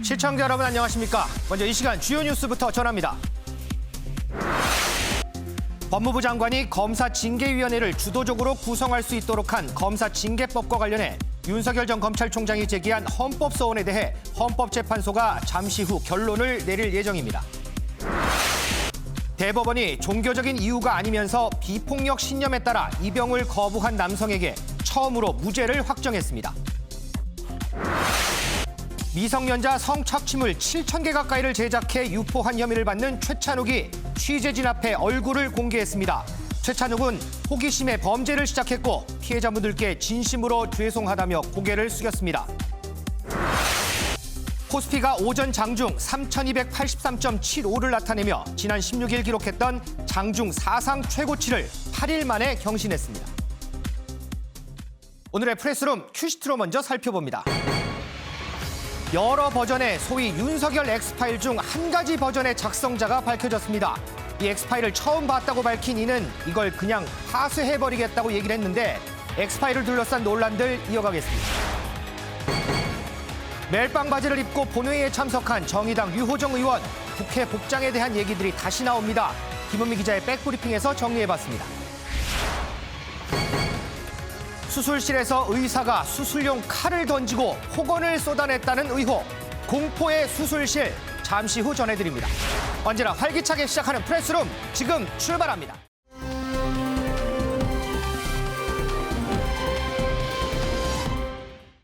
시청자 여러분 안녕하십니까? 먼저 이 시간 주요 뉴스부터 전합니다. 법무부 장관이 검사징계위원회를 주도적으로 구성할 수 있도록 한 검사징계법과 관련해 윤석열 전 검찰총장이 제기한 헌법소원에 대해 헌법재판소가 잠시 후 결론을 내릴 예정입니다. 대법원이 종교적인 이유가 아니면서 비폭력 신념에 따라 입영을 거부한 남성에게 처음으로 무죄를 확정했습니다. 미성년자 성착취물 7,000개 가까이를 제작해 유포한 혐의를 받는 최찬욱이 취재진 앞에 얼굴을 공개했습니다. 최찬욱은 호기심에 범죄를 시작했고 피해자분들께 진심으로 죄송하다며 고개를 숙였습니다. 코스피가 오전 장중 3,283.75를 나타내며 지난 16일 기록했던 장중 사상 최고치를 8일 만에 경신했습니다. 오늘의 프레스룸 큐시트로 먼저 살펴봅니다. 여러 버전의 소위 윤석열 엑스파일 중 한 가지 버전의 작성자가 밝혀졌습니다. 이 엑스파일을 처음 봤다고 밝힌 이는 이걸 그냥 파쇄해버리겠다고 얘기를 했는데 엑스파일을 둘러싼 논란들 이어가겠습니다. 멜빵 바지를 입고 본회의에 참석한 정의당 유호정 의원, 국회 복장에 대한 얘기들이 다시 나옵니다. 김은미 기자의 백브리핑에서 정리해봤습니다. 수술실에서 의사가 수술용 칼을 던지고 폭언을 쏟아냈다는 의혹. 공포의 수술실, 잠시 후 전해드립니다. 언제나 활기차게 시작하는 프레스룸, 지금 출발합니다.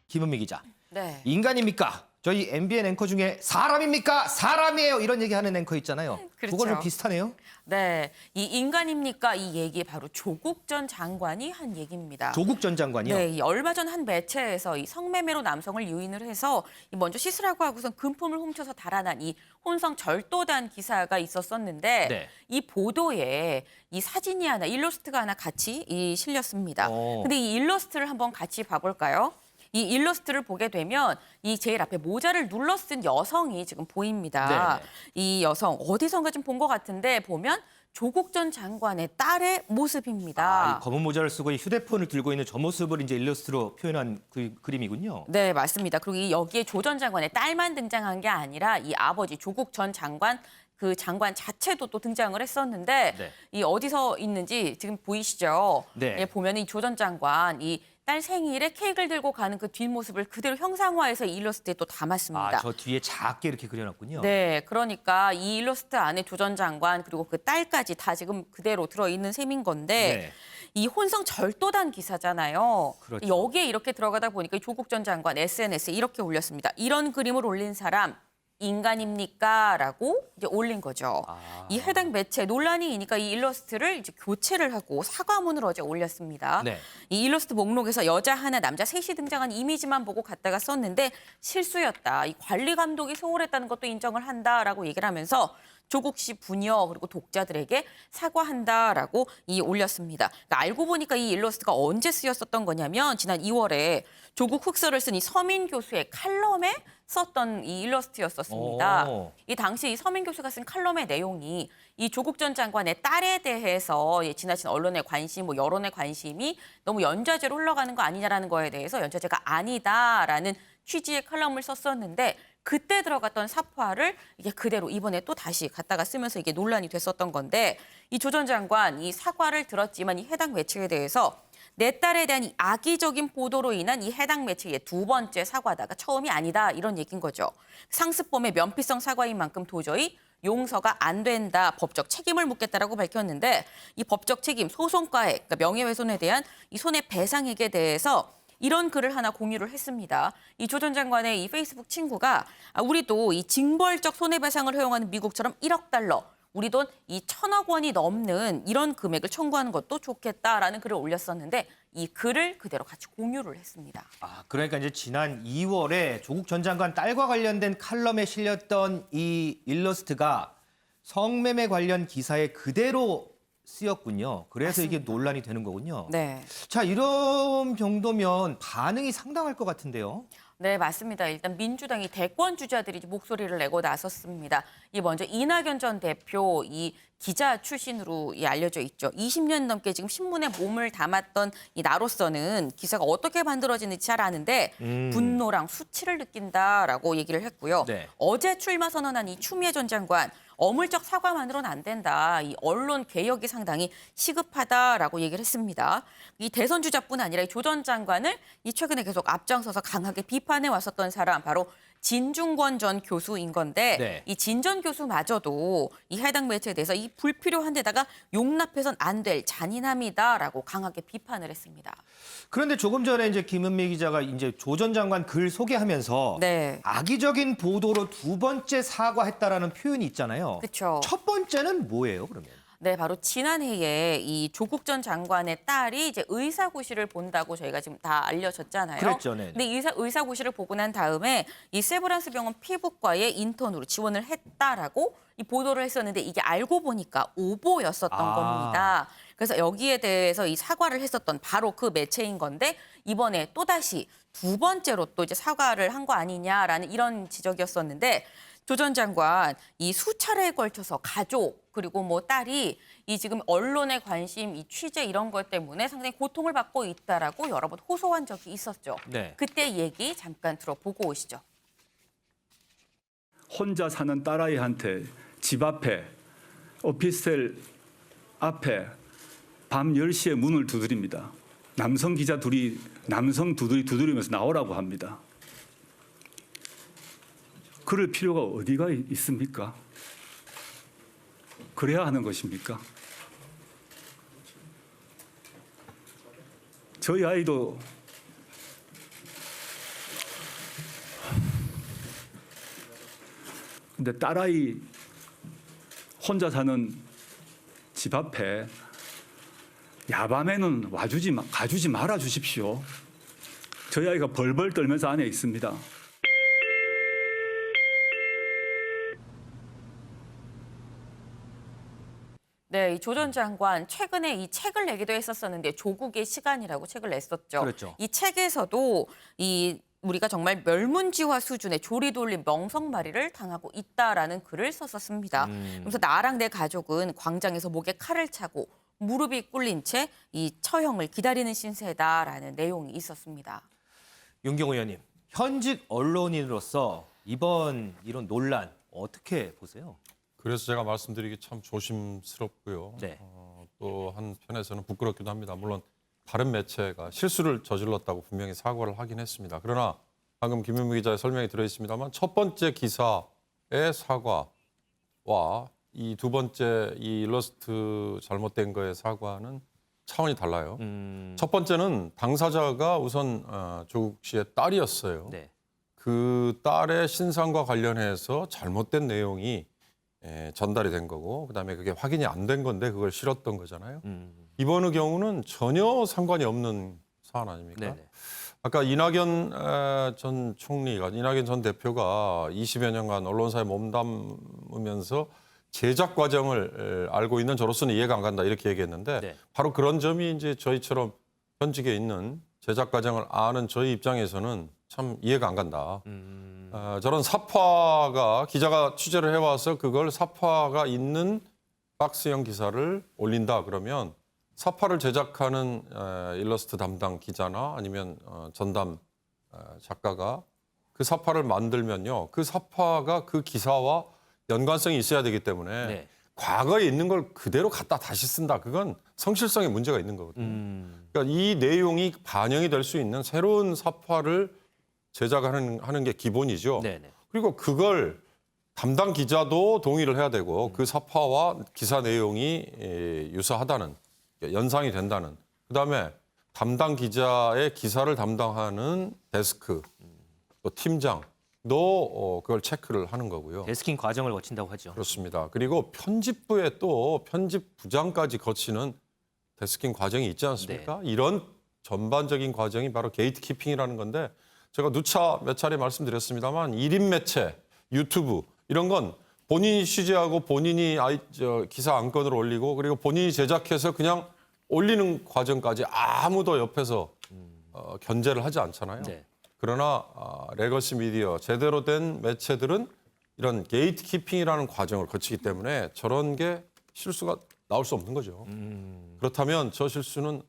김은미 기자. 네. 인간입니까? 저희 MBN 앵커 중에 사람입니까? 사람이에요. 이런 얘기하는 앵커 있잖아요. 그렇죠. 그거는 비슷하네요. 네, 이 인간입니까? 이 얘기 바로 조국 전 장관이 한 얘기입니다. 조국 전 장관이요? 네, 얼마 전 한 매체에서 이 성매매로 남성을 유인을 해서 먼저 씻으라고 하고선 금품을 훔쳐서 달아난 이 혼성 절도단 기사가 있었었는데 네. 이 보도에 이 사진이 하나, 일러스트가 하나 같이 실렸습니다. 근데 이 일러스트를 한번 같이 봐볼까요? 이 일러스트를 보게 되면 이 제일 앞에 모자를 눌러 쓴 여성이 지금 보입니다. 네네. 이 여성 어디선가 좀 본 것 같은데 보면 조국 전 장관의 딸의 모습입니다. 이 검은 모자를 쓰고 이 휴대폰을 들고 있는 저 모습을 이제 일러스트로 표현한 그 그림이군요. 네, 맞습니다. 그리고 이 여기에 조 전 장관의 딸만 등장한 게 아니라 이 아버지 조국 전 장관 그 장관 자체도 또 등장을 했었는데 네. 이 어디서 있는지 지금 보이시죠? 네. 예, 보면 이 조 전 장관 이 딸 생일에 케이크를 들고 가는 그 뒷모습을 그대로 형상화해서 이 일러스트에 또 담았습니다. 저 뒤에 작게 이렇게 그려놨군요. 네, 그러니까 이 일러스트 안에 조 전 장관 그리고 그 딸까지 다 지금 그대로 들어있는 셈인 건데 네. 이 혼성 절도단 기사잖아요. 그렇죠. 여기에 이렇게 들어가다 보니까 조국 전 장관 SNS에 이렇게 올렸습니다. 이런 그림을 올린 사람 인간입니까? 라고 이제 올린 거죠. 이 해당 매체 논란이니까 이 일러스트를 이제 교체를 하고 사과문을 어제 올렸습니다. 네. 이 일러스트 목록에서 여자 하나, 남자 셋이 등장한 이미지만 보고 갖다가 썼는데 실수였다. 이 관리 감독이 소홀했다는 것도 인정을 한다라고 얘기를 하면서 조국 씨 부녀 그리고 독자들에게 사과한다라고 올렸습니다. 그러니까 알고 보니까 이 일러스트가 언제 쓰였었던 거냐면 지난 2월에 조국 흑서를 쓴 이 서민 교수의 칼럼에 썼던 이 일러스트였었습니다. 이 당시 이 서민 교수가 쓴 칼럼의 내용이 이 조국 전 장관의 딸에 대해서 지나친 언론의 관심, 여론의 관심이 너무 연좌제로 흘러가는 거 아니냐라는 거에 대해서 연좌제가 아니다라는 취지의 칼럼을 썼었는데 그때 들어갔던 사파를 이게 그대로 이번에 또 다시 갖다가 쓰면서 이게 논란이 됐었던 건데 이 조 전 장관 이 사과를 들었지만 이 해당 매체에 대해서 내 딸에 대한 이 악의적인 보도로 인한 이 해당 매체의 두 번째 사과다가 처음이 아니다 이런 얘기인 거죠. 상습범의 면피성 사과인 만큼 도저히 용서가 안 된다. 법적 책임을 묻겠다라고 밝혔는데 이 법적 책임 소송가액, 그러니까 명예훼손에 대한 이 손해배상액에 대해서 이런 글을 하나 공유를 했습니다. 이 조 전 장관의 이 페이스북 친구가 우리도 이 징벌적 손해배상을 허용하는 미국처럼 1억 달러, 우리 돈 이 1,000억 원이 넘는 이런 금액을 청구하는 것도 좋겠다라는 글을 올렸었는데 이 글을 그대로 같이 공유를 했습니다. 그러니까 이제 지난 2월에 조국 전 장관 딸과 관련된 칼럼에 실렸던 이 일러스트가 성매매 관련 기사에 그대로 쓰였군요. 그래서 맞습니다. 이게 논란이 되는 거군요. 네. 자, 이런 정도면 반응이 상당할 것 같은데요. 네, 맞습니다. 일단 민주당이 대권 주자들이 목소리를 내고 나섰습니다. 이 먼저 이낙연 전 대표 이 기자 출신으로 알려져 있죠. 20년 넘게 지금 신문에 몸을 담았던 이 나로서는 기사가 어떻게 만들어지는지 잘 아는데 분노랑 수치를 느낀다라고 얘기를 했고요. 네. 어제 출마 선언한 이 추미애 전 장관 어물적 사과만으로는 안 된다. 이 언론 개혁이 상당히 시급하다라고 얘기를 했습니다. 이 대선 주자뿐 아니라 조 전 장관을 이 최근에 계속 앞장서서 강하게 비판해 왔었던 사람 바로 진중권 전 교수인 건데 네. 이 진 전 교수마저도 이 해당 매체에 대해서 이 불필요한 데다가 용납해선 안 될 잔인함이다라고 강하게 비판을 했습니다. 그런데 조금 전에 이제 김은미 기자가 이제 조 전 장관 글 소개하면서 네. 악의적인 보도로 두 번째 사과했다라는 표현이 있잖아요. 그렇죠. 첫 번째는 뭐예요, 그러면? 네, 바로 지난해에 이 조국 전 장관의 딸이 이제 의사고시를 본다고 저희가 지금 다 알려졌잖아요. 그랬죠, 네. 근데 의사고시를 보고 난 다음에 이 세브란스 병원 피부과에 인턴으로 지원을 했다라고 이 보도를 했었는데 이게 알고 보니까 오보였었던 겁니다. 그래서 여기에 대해서 이 사과를 했었던 바로 그 매체인 건데 이번에 또다시 두 번째로 또 이제 사과를 한 거 아니냐라는 이런 지적이었었는데 조 전 장관 이 수차례에 걸쳐서 가족 그리고 뭐 딸이 이 지금 언론의 관심, 이 취재 이런 것 때문에 상당히 고통을 받고 있다라고 여러 번 호소한 적이 있었죠. 네. 그때 얘기 잠깐 들어보고 오시죠. 혼자 사는 딸아이한테 집 앞에 오피스텔 앞에 밤 10시에 문을 두드립니다. 남성 기자 둘이 남성 두드리면서 나오라고 합니다. 그럴 필요가 어디가 있습니까? 그래야 하는 것입니까? 저희 아이도 근데 딸아이 혼자 사는 집 앞에 야밤에는 가주지 말아 주십시오. 저희 아이가 벌벌 떨면서 안에 있습니다. 네, 이 조 전 장관 최근에 이 책을 내기도 했었었는데 조국의 시간이라고 책을 냈었죠. 그렇죠. 이 책에서도 이 우리가 정말 멸문지화 수준의 조리돌림 명성말이를 당하고 있다라는 글을 썼었습니다. 그래서 나랑 내 가족은 광장에서 목에 칼을 차고 무릎이 꿇린 채 이 처형을 기다리는 신세다라는 내용이 있었습니다. 윤경호 의원님, 현직 언론인으로서 이번 이런 논란 어떻게 보세요? 그래서 제가 말씀드리기 참 조심스럽고요. 네. 또 한편에서는 부끄럽기도 합니다. 물론 다른 매체가 실수를 저질렀다고 분명히 사과를 하긴 했습니다. 그러나 방금 김윤미 기자의 설명이 들어있습니다만 첫 번째 기사의 사과와 이 두 번째 이 일러스트 잘못된 거의 사과는 차원이 달라요. 첫 번째는 당사자가 우선 조국 씨의 딸이었어요. 네. 그 딸의 신상과 관련해서 잘못된 내용이 전달이 된 거고 그다음에 그게 확인이 안 된 건데 그걸 실었던 거잖아요. 이번의 경우는 전혀 상관이 없는 사안 아닙니까? 네네. 아까 이낙연 전 총리가 이낙연 전 대표가 20여 년간 언론사에 몸담으면서 제작 과정을 알고 있는 저로서는 이해가 안 간다 이렇게 얘기했는데 네. 바로 그런 점이 이제 저희처럼 현직에 있는 제작 과정을 아는 저희 입장에서는 참 이해가 안 간다. 저런 사파가 기자가 취재를 해와서 그걸 사파가 있는 박스형 기사를 올린다 그러면 사파를 제작하는 일러스트 담당 기자나 아니면 전담 작가가 그 사파를 만들면요. 그 사파가 그 기사와 연관성이 있어야 되기 때문에 네. 과거에 있는 걸 그대로 갖다 다시 쓴다. 그건 성실성에 문제가 있는 거거든요. 그러니까 이 내용이 반영이 될 수 있는 새로운 사파를 제작하는 게 기본이죠. 네네. 그리고 그걸 담당 기자도 동의를 해야 되고 그 사파와 기사 내용이 유사하다는 연상이 된다는 그다음에 담당 기자의 기사를 담당하는 데스크 또 팀장도 그걸 체크를 하는 거고요. 데스킹 과정을 거친다고 하죠. 그렇습니다. 그리고 편집부에 또 편집부장까지 거치는 데스킹 과정이 있지 않습니까? 이런 전반적인 과정이 바로 게이트키핑이라는 건데 제가 누차 몇 차례 말씀드렸습니다만 1인 매체, 유튜브 이런 건 본인이 취재하고 본인이 기사 안건을 올리고 그리고 본인이 제작해서 그냥 올리는 과정까지 아무도 옆에서 견제를 하지 않잖아요. 네. 그러나 레거시 미디어, 제대로 된 매체들은 이런 게이트 키핑이라는 과정을 거치기 때문에 저런 게 실수가 나올 수 없는 거죠. 그렇다면 저 실수는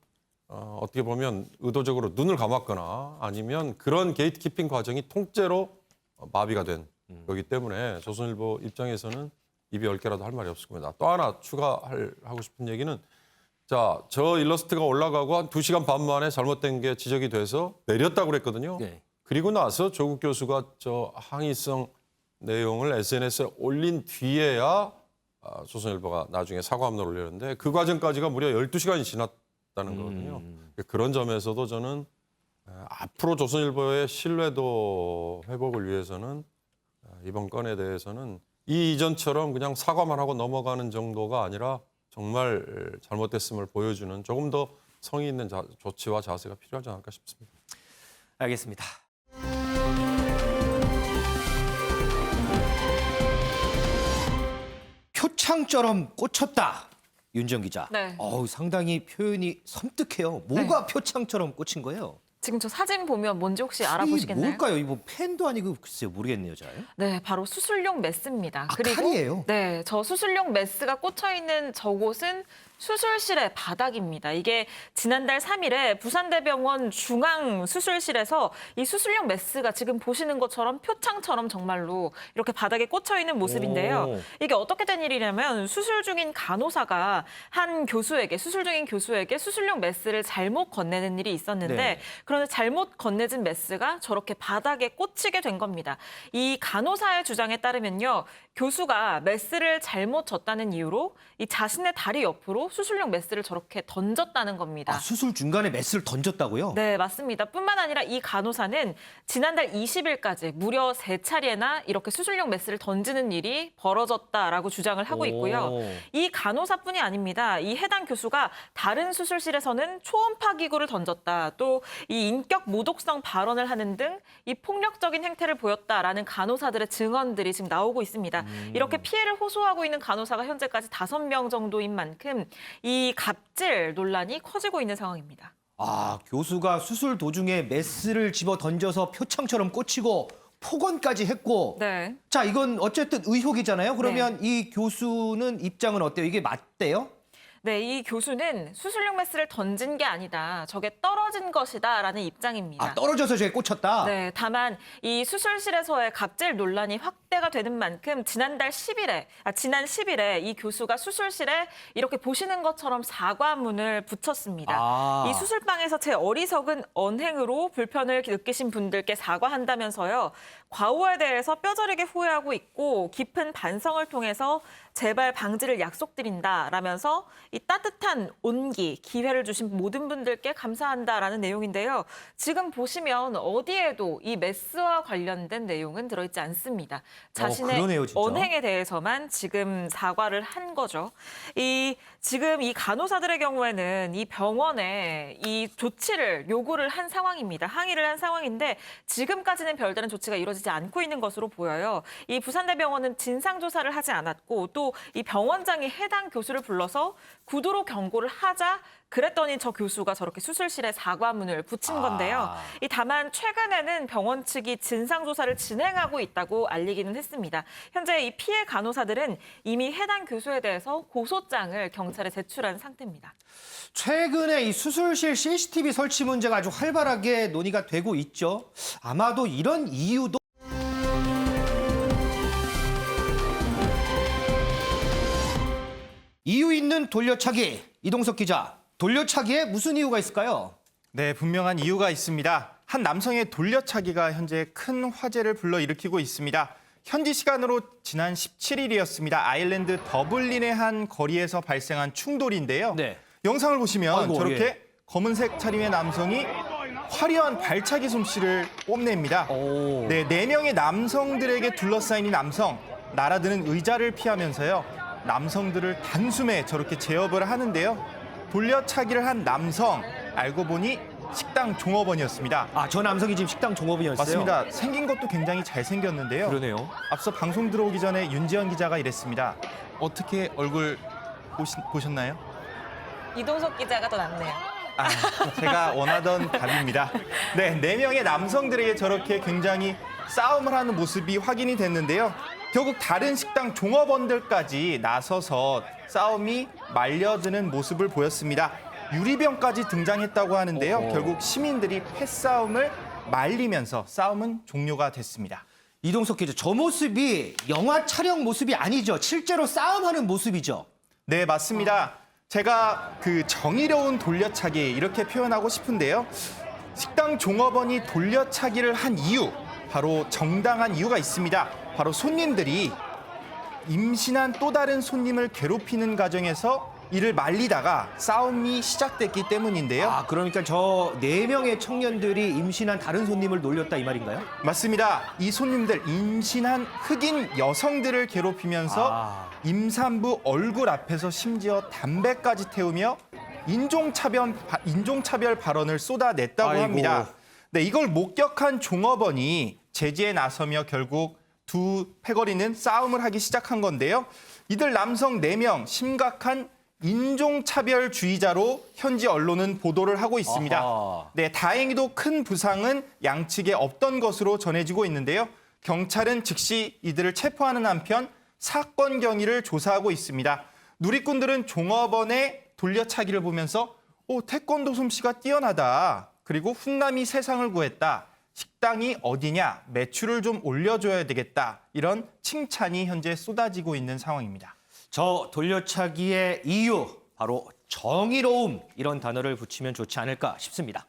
어떻게 보면 의도적으로 눈을 감았거나 아니면 그런 게이트 키핑 과정이 통째로 마비가 된 거기 때문에 조선일보 입장에서는 입이 10개라도 할 말이 없을 겁니다. 또 하나 하고 싶은 얘기는 자, 저 일러스트가 올라가고 한 2시간 반 만에 잘못된 게 지적이 돼서 내렸다고 그랬거든요. 네. 그리고 나서 조국 교수가 저 항의성 내용을 SNS에 올린 뒤에야 조선일보가 나중에 사과문을 올렸는데 그 과정까지가 무려 12시간이 지났다는 거거든요. 그런 점에서도 저는 앞으로 조선일보의 신뢰도 회복을 위해서는 이번 건에 대해서는 이 이전처럼 그냥 사과만 하고 넘어가는 정도가 아니라 정말 잘못됐음을 보여주는 조금 더 성의 있는 조치와 자세가 필요하지 않을까 싶습니다. 알겠습니다. 표창처럼 꽂혔다. 윤지영 기자. 네. 상당히 표현이 섬뜩해요. 뭐가 표창처럼 꽂힌 거예요? 지금 저 사진 보면 뭔지 혹시 알아보시겠나요? 이게 뭘까요? 이거 펜도 아니고 글쎄요, 모르겠네요, 잘. 네, 바로 수술용 메스입니다. 칼이에요? 네, 저 수술용 메스가 꽂혀 있는 저곳은 수술실의 바닥입니다. 이게 지난달 3일에 부산대병원 중앙수술실에서 이 수술용 메스가 지금 보시는 것처럼 표창처럼 정말로 이렇게 바닥에 꽂혀 있는 모습인데요. 오. 이게 어떻게 된 일이냐면 수술 중인 간호사가 한 교수에게, 수술 중인 교수에게 수술용 메스를 잘못 건네는 일이 있었는데 네. 그런데 잘못 건네진 메스가 저렇게 바닥에 꽂히게 된 겁니다. 이 간호사의 주장에 따르면요. 교수가 메스를 잘못 졌다는 이유로 이 자신의 다리 옆으로 수술용 메스를 저렇게 던졌다는 겁니다. 수술 중간에 메스를 던졌다고요? 네, 맞습니다. 뿐만 아니라 이 간호사는 지난달 20일까지 무려 3차례나 이렇게 수술용 메스를 던지는 일이 벌어졌다라고 주장을 하고 있고요. 오. 이 간호사뿐이 아닙니다. 이 해당 교수가 다른 수술실에서는 초음파 기구를 던졌다. 또 이 인격 모독성 발언을 하는 등 이 폭력적인 행태를 보였다라는 간호사들의 증언들이 지금 나오고 있습니다. 이렇게 피해를 호소하고 있는 간호사가 현재까지 5명 정도인 만큼 이 갑질 논란이 커지고 있는 상황입니다. 교수가 수술 도중에 메스를 집어 던져서 표창처럼 꽂히고 폭언까지 했고. 네. 자, 이건 어쨌든 의혹이잖아요. 그러면 이 교수는 입장은 어때요? 이게 맞대요? 네, 이 교수는 수술용 메스를 던진 게 아니다. 저게 떨어진 것이다라는 입장입니다. 떨어져서 저게 꽂혔다? 네, 다만 이 수술실에서의 갑질 논란이 확대가 되는 만큼 지난 10일에 이 교수가 수술실에 이렇게 보시는 것처럼 사과문을 붙였습니다. 이 수술방에서 제 어리석은 언행으로 불편을 느끼신 분들께 사과한다면서요. 과오에 대해서 뼈저리게 후회하고 있고 깊은 반성을 통해서 재발 방지를 약속드린다라면서 이 따뜻한 온기, 기회를 주신 모든 분들께 감사한다라는 내용인데요. 지금 보시면 어디에도 이 메스와 관련된 내용은 들어있지 않습니다. 자신의 그러네요, 진짜. 언행에 대해서만 지금 사과를 한 거죠. 지금 이 간호사들의 경우에는 이 병원에 이 조치를 요구를 한 상황입니다. 항의를 한 상황인데 지금까지는 별다른 조치가 이루어지지 않고 있는 것으로 보여요. 이 부산대병원은 진상조사를 하지 않았고 또 이 병원장이 해당 교수를 불러서 구두로 경고를 하자 그랬더니 저 교수가 저렇게 수술실에 사과문을 붙인 건데요. 다만 최근에는 병원 측이 진상조사를 진행하고 있다고 알리기는 했습니다. 현재 이 피해 간호사들은 이미 해당 교수에 대해서 고소장을 경찰에 제출한 상태입니다. 최근에 이 수술실 CCTV 설치 문제가 아주 활발하게 논의가 되고 있죠. 아마도 이런 이유도 이유 있는 돌려차기. 이동석 기자, 돌려차기에 무슨 이유가 있을까요? 네, 분명한 이유가 있습니다. 한 남성의 돌려차기가 현재 큰 화제를 불러일으키고 있습니다. 현지 시간으로 지난 17일이었습니다. 아일랜드 더블린의 한 거리에서 발생한 충돌인데요. 네. 영상을 보시면 아이고, 저렇게 예. 검은색 차림의 남성이 화려한 발차기 솜씨를 뽐냅니다. 네, 4명의 남성들에게 둘러싸인 이 남성, 날아드는 의자를 피하면서요. 남성들을 단숨에 저렇게 제압을 하는데요. 돌려차기를 한 남성, 알고 보니 식당 종업원이었습니다. 저 남성이 지금 식당 종업원이었어요? 맞습니다. 생긴 것도 굉장히 잘생겼는데요. 그러네요. 앞서 방송 들어오기 전에 윤지연 기자가 이랬습니다. 어떻게 얼굴 보셨나요? 이동석 기자가 더 낫네요. 제가 원하던 답입니다. 네, 4명의 남성들에게 저렇게 굉장히 싸움을 하는 모습이 확인이 됐는데요. 결국 다른 식당 종업원들까지 나서서 싸움이 말려드는 모습을 보였습니다. 유리병까지 등장했다고 하는데요. 결국 시민들이 패싸움을 말리면서 싸움은 종료가 됐습니다. 이동석 기자, 저 모습이 영화 촬영 모습이 아니죠. 실제로 싸움하는 모습이죠. 네, 맞습니다. 제가 그 정의로운 돌려차기 이렇게 표현하고 싶은데요. 식당 종업원이 돌려차기를 한 이유, 바로 정당한 이유가 있습니다. 바로 손님들이 임신한 또 다른 손님을 괴롭히는 과정에서 이를 말리다가 싸움이 시작됐기 때문인데요. 그러니까 저 4명의 청년들이 임신한 다른 손님을 놀렸다 이 말인가요? 맞습니다. 이 손님들 임신한 흑인 여성들을 괴롭히면서 임산부 얼굴 앞에서 심지어 담배까지 태우며 인종차별 발언을 쏟아냈다고 아이고. 합니다. 네, 이걸 목격한 종업원이 제지에 나서며 결국 두 패거리는 싸움을 하기 시작한 건데요. 이들 남성 4명 심각한 인종차별주의자로 현지 언론은 보도를 하고 있습니다. 아하. 네, 다행히도 큰 부상은 양측에 없던 것으로 전해지고 있는데요. 경찰은 즉시 이들을 체포하는 한편 사건 경위를 조사하고 있습니다. 누리꾼들은 종업원의 돌려차기를 보면서 태권도 솜씨가 뛰어나다. 그리고 훈남이 세상을 구했다. 식당이 어디냐? 매출을 좀 올려줘야 되겠다. 이런 칭찬이 현재 쏟아지고 있는 상황입니다. 저 돌려차기의 이유, 바로 정의로움, 이런 단어를 붙이면 좋지 않을까 싶습니다.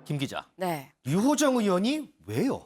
김 기자, 네. 유호정 의원이 왜요?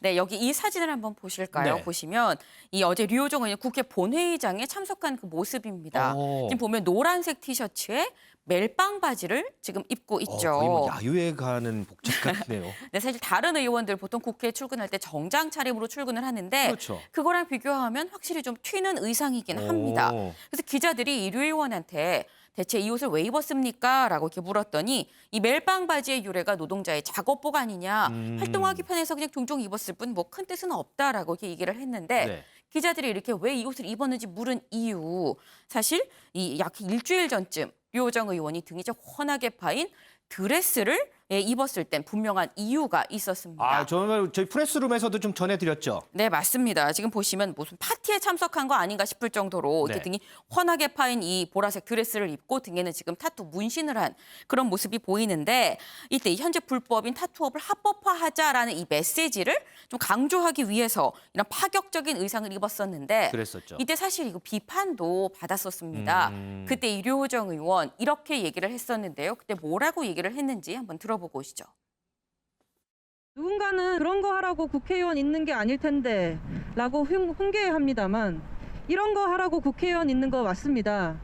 네, 여기 이 사진을 한번 보실까요? 네. 보시면 이 어제 류호정 의원 국회 본회의장에 참석한 그 모습입니다. 오. 지금 보면 노란색 티셔츠에 멜빵 바지를 지금 입고 있죠. 거의 뭐 야유회 가는 복장 같네요. 네, 사실 다른 의원들 보통 국회에 출근할 때 정장 차림으로 출근을 하는데 그렇죠. 그거랑 비교하면 확실히 좀 튀는 의상이긴 합니다. 그래서 기자들이 이 류 의원한테 대체 이 옷을 왜 입었습니까? 라고 이렇게 물었더니 이 멜빵 바지의 유래가 노동자의 작업복 아니냐. 활동하기 편해서 그냥 종종 입었을 뿐 뭐 큰 뜻은 없다라고 이렇게 얘기를 했는데 네. 기자들이 이렇게 왜 이 옷을 입었는지 물은 이유. 사실 이 약 일주일 전쯤 류호정 의원이 등이 좀 훤하게 파인 드레스를 입었을 땐 분명한 이유가 있었습니다. 정말 저희 프레스룸에서도 좀 전해드렸죠. 네, 맞습니다. 지금 보시면 무슨 파티에 참석한 거 아닌가 싶을 정도로 이렇게 네. 등이 훤하게 파인 이 보라색 드레스를 입고 등에는 지금 타투 문신을 한 그런 모습이 보이는데 이때 현재 불법인 타투업을 합법화하자라는 이 메시지를 좀 강조하기 위해서 이런 파격적인 의상을 입었었는데 그랬었죠. 이때 사실 이거 비판도 받았었습니다. 그때 이 류호정 의원 이렇게 얘기를 했었는데요. 그때 뭐라고 얘기를 했는지 한번 들어보고 오시죠. 누군가는 그런 거 하라고 국회의원 있는 게 아닐 텐데 라고 훈계합니다만 이런 거 하라고 국회의원 있는 거 맞습니다.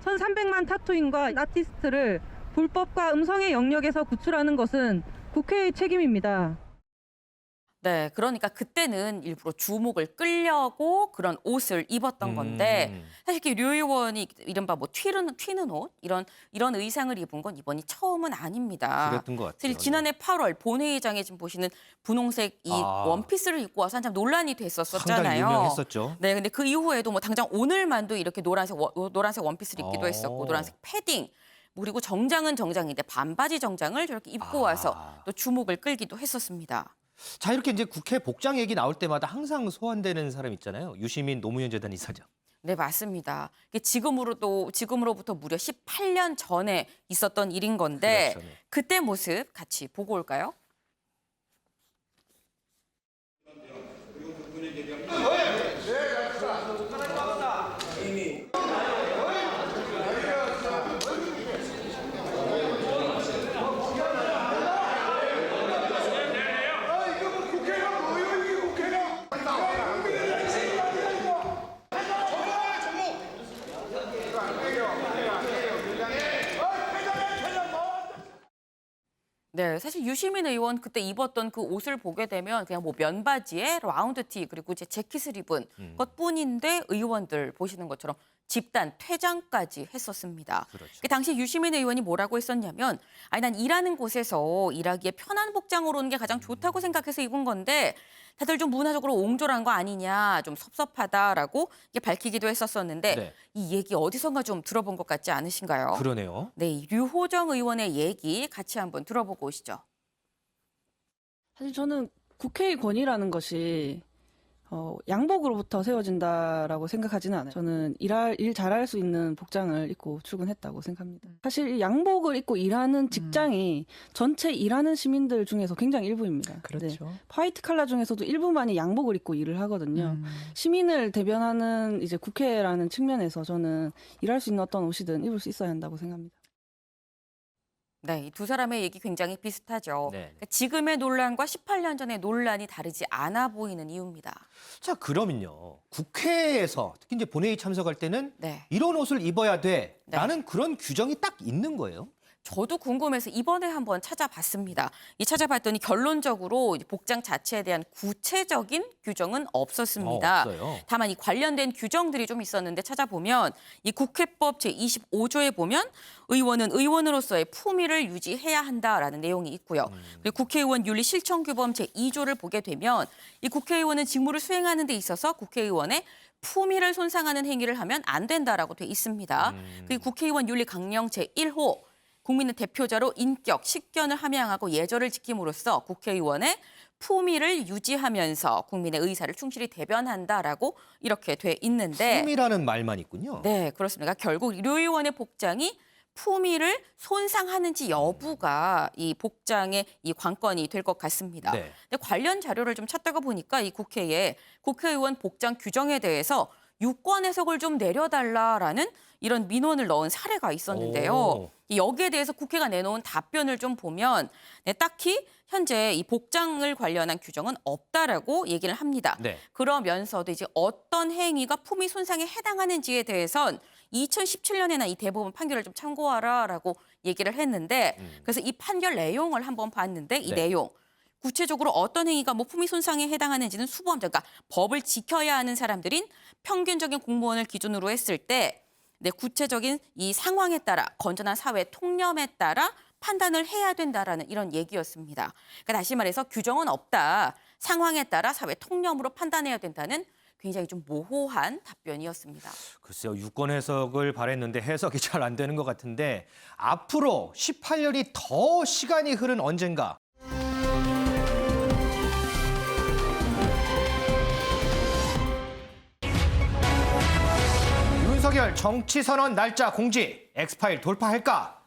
1300만 타투인과 아티스트를 불법과 음성의 영역에서 구출하는 것은 국회의 책임입니다. 네, 그러니까 그때는 일부러 주목을 끌려고 그런 옷을 입었던 건데 사실 이렇게 류 의원이 이른바 뭐 튀는 옷 이런 의상을 입은 건 이번이 처음은 아닙니다. 그랬던 것 같아요. 사실 지난해 8월 본회의장에 지금 보시는 분홍색 이 원피스를 입고 와서 한참 논란이 됐었잖아요. 상당히 유명했었죠. 네, 근데 그 이후에도 뭐 당장 오늘만도 이렇게 노란색 원피스를 입기도 했었고 노란색 패딩. 그리고 정장은 정장인데 반바지 정장을 저렇게 입고 와서 또 주목을 끌기도 했었습니다. 자, 이렇게 이제 국회 복장 얘기 나올 때마다 항상 소환되는 사람 있잖아요. 유시민 노무현 재단 이사장. 네, 맞습니다. 이게 지금으로부터 무려 18년 전에 있었던 일인 건데 그렇죠, 네. 그때 모습 같이 보고 올까요? 네, 사실 유시민 의원 그때 입었던 그 옷을 보게 되면 그냥 뭐 면바지에 라운드티 그리고 이제 재킷을 입은 것뿐인데 의원들 보시는 것처럼 집단 퇴장까지 했었습니다. 그 당시 유시민 의원이 뭐라고 했었냐면 아니 난 일하는 곳에서 일하기에 편한 복장으로 오는 게 가장 좋다고 생각해서 입은 건데 다들 좀 문화적으로 옹졸한 거 아니냐 좀 섭섭하다라고 이게 밝히기도 했었었는데 네. 이 얘기 어디선가 좀 들어본 것 같지 않으신가요? 그러네요. 네, 이 류호정 의원의 얘기 같이 한번 들어보고 오시죠. 사실 저는 국회의 권위라는 것이 양복으로부터 세워진다라고 생각하지는 않아요. 저는 일 잘할 수 있는 복장을 입고 출근했다고 생각합니다. 사실 이 양복을 입고 일하는 직장이 전체 일하는 시민들 중에서 굉장히 일부입니다. 그렇죠. 네. 화이트 칼라 중에서도 일부만이 양복을 입고 일을 하거든요. 시민을 대변하는 이제 국회라는 측면에서 저는 일할 수 있는 어떤 옷이든 입을 수 있어야 한다고 생각합니다. 네, 이 두 사람의 얘기 굉장히 비슷하죠. 네. 그러니까 지금의 논란과 18년 전의 논란이 다르지 않아 보이는 이유입니다. 자, 그러면요. 국회에서 특히 이제 본회의 참석할 때는 네. 이런 옷을 입어야 돼. 네. 라는 그런 규정이 딱 있는 거예요. 저도 궁금해서 이번에 한번 찾아봤습니다. 이 찾아봤더니 결론적으로 복장 자체에 대한 구체적인 규정은 없었습니다. 없어요. 다만 이 관련된 규정들이 좀 있었는데 찾아보면 이 국회법 제25조에 보면 의원은 의원으로서의 품위를 유지해야 한다라는 내용이 있고요. 그리고 국회의원 윤리 실천규범 제2조를 보게 되면 이 국회의원은 직무를 수행하는 데 있어서 국회의원의 품위를 손상하는 행위를 하면 안 된다라고 돼 있습니다. 그리고 국회의원 윤리 강령 제1호 국민의 대표자로 인격, 식견을 함양하고 예절을 지킴으로써 국회의원의 품위를 유지하면서 국민의 의사를 충실히 대변한다라고 이렇게 돼 있는데 품이라는 말만 있군요. 네, 그렇습니다. 결국 류 의원의 복장이 품위를 손상하는지 여부가 이 복장의 이 관건이 될 것 같습니다. 네. 근데 관련 자료를 좀 찾다가 보니까 이 국회에 국회의원 복장 규정에 대해서 유권 해석을 좀 내려달라라는 이런 민원을 넣은 사례가 있었는데요. 오. 여기에 대해서 국회가 내놓은 답변을 좀 보면 네, 딱히 현재 이 복장을 관련한 규정은 없다라고 얘기를 합니다. 네. 그러면서도 이제 어떤 행위가 품위 손상에 해당하는지에 대해선 2017년에나 이 대법원 판결을 좀 참고하라라고 얘기를 했는데 그래서 이 판결 내용을 한번 봤는데 이 네. 내용 구체적으로 어떤 행위가 뭐 품위 손상에 해당하는지는 수범자, 그러니까 법을 지켜야 하는 사람들인 평균적인 공무원을 기준으로 했을 때 네, 구체적인 이 상황에 따라 건전한 사회 통념에 따라 판단을 해야 된다라는 이런 얘기였습니다. 그러니까 다시 말해서 규정은 없다. 상황에 따라 사회 통념으로 판단해야 된다는 굉장히 좀 모호한 답변이었습니다. 글쎄요. 유권 해석을 바랬는데 해석이 잘 안 되는 것 같은데 앞으로 18년이 더 시간이 흐른 언젠가 윤석열 정치선언 날짜 공지, 엑스파일 돌파할까?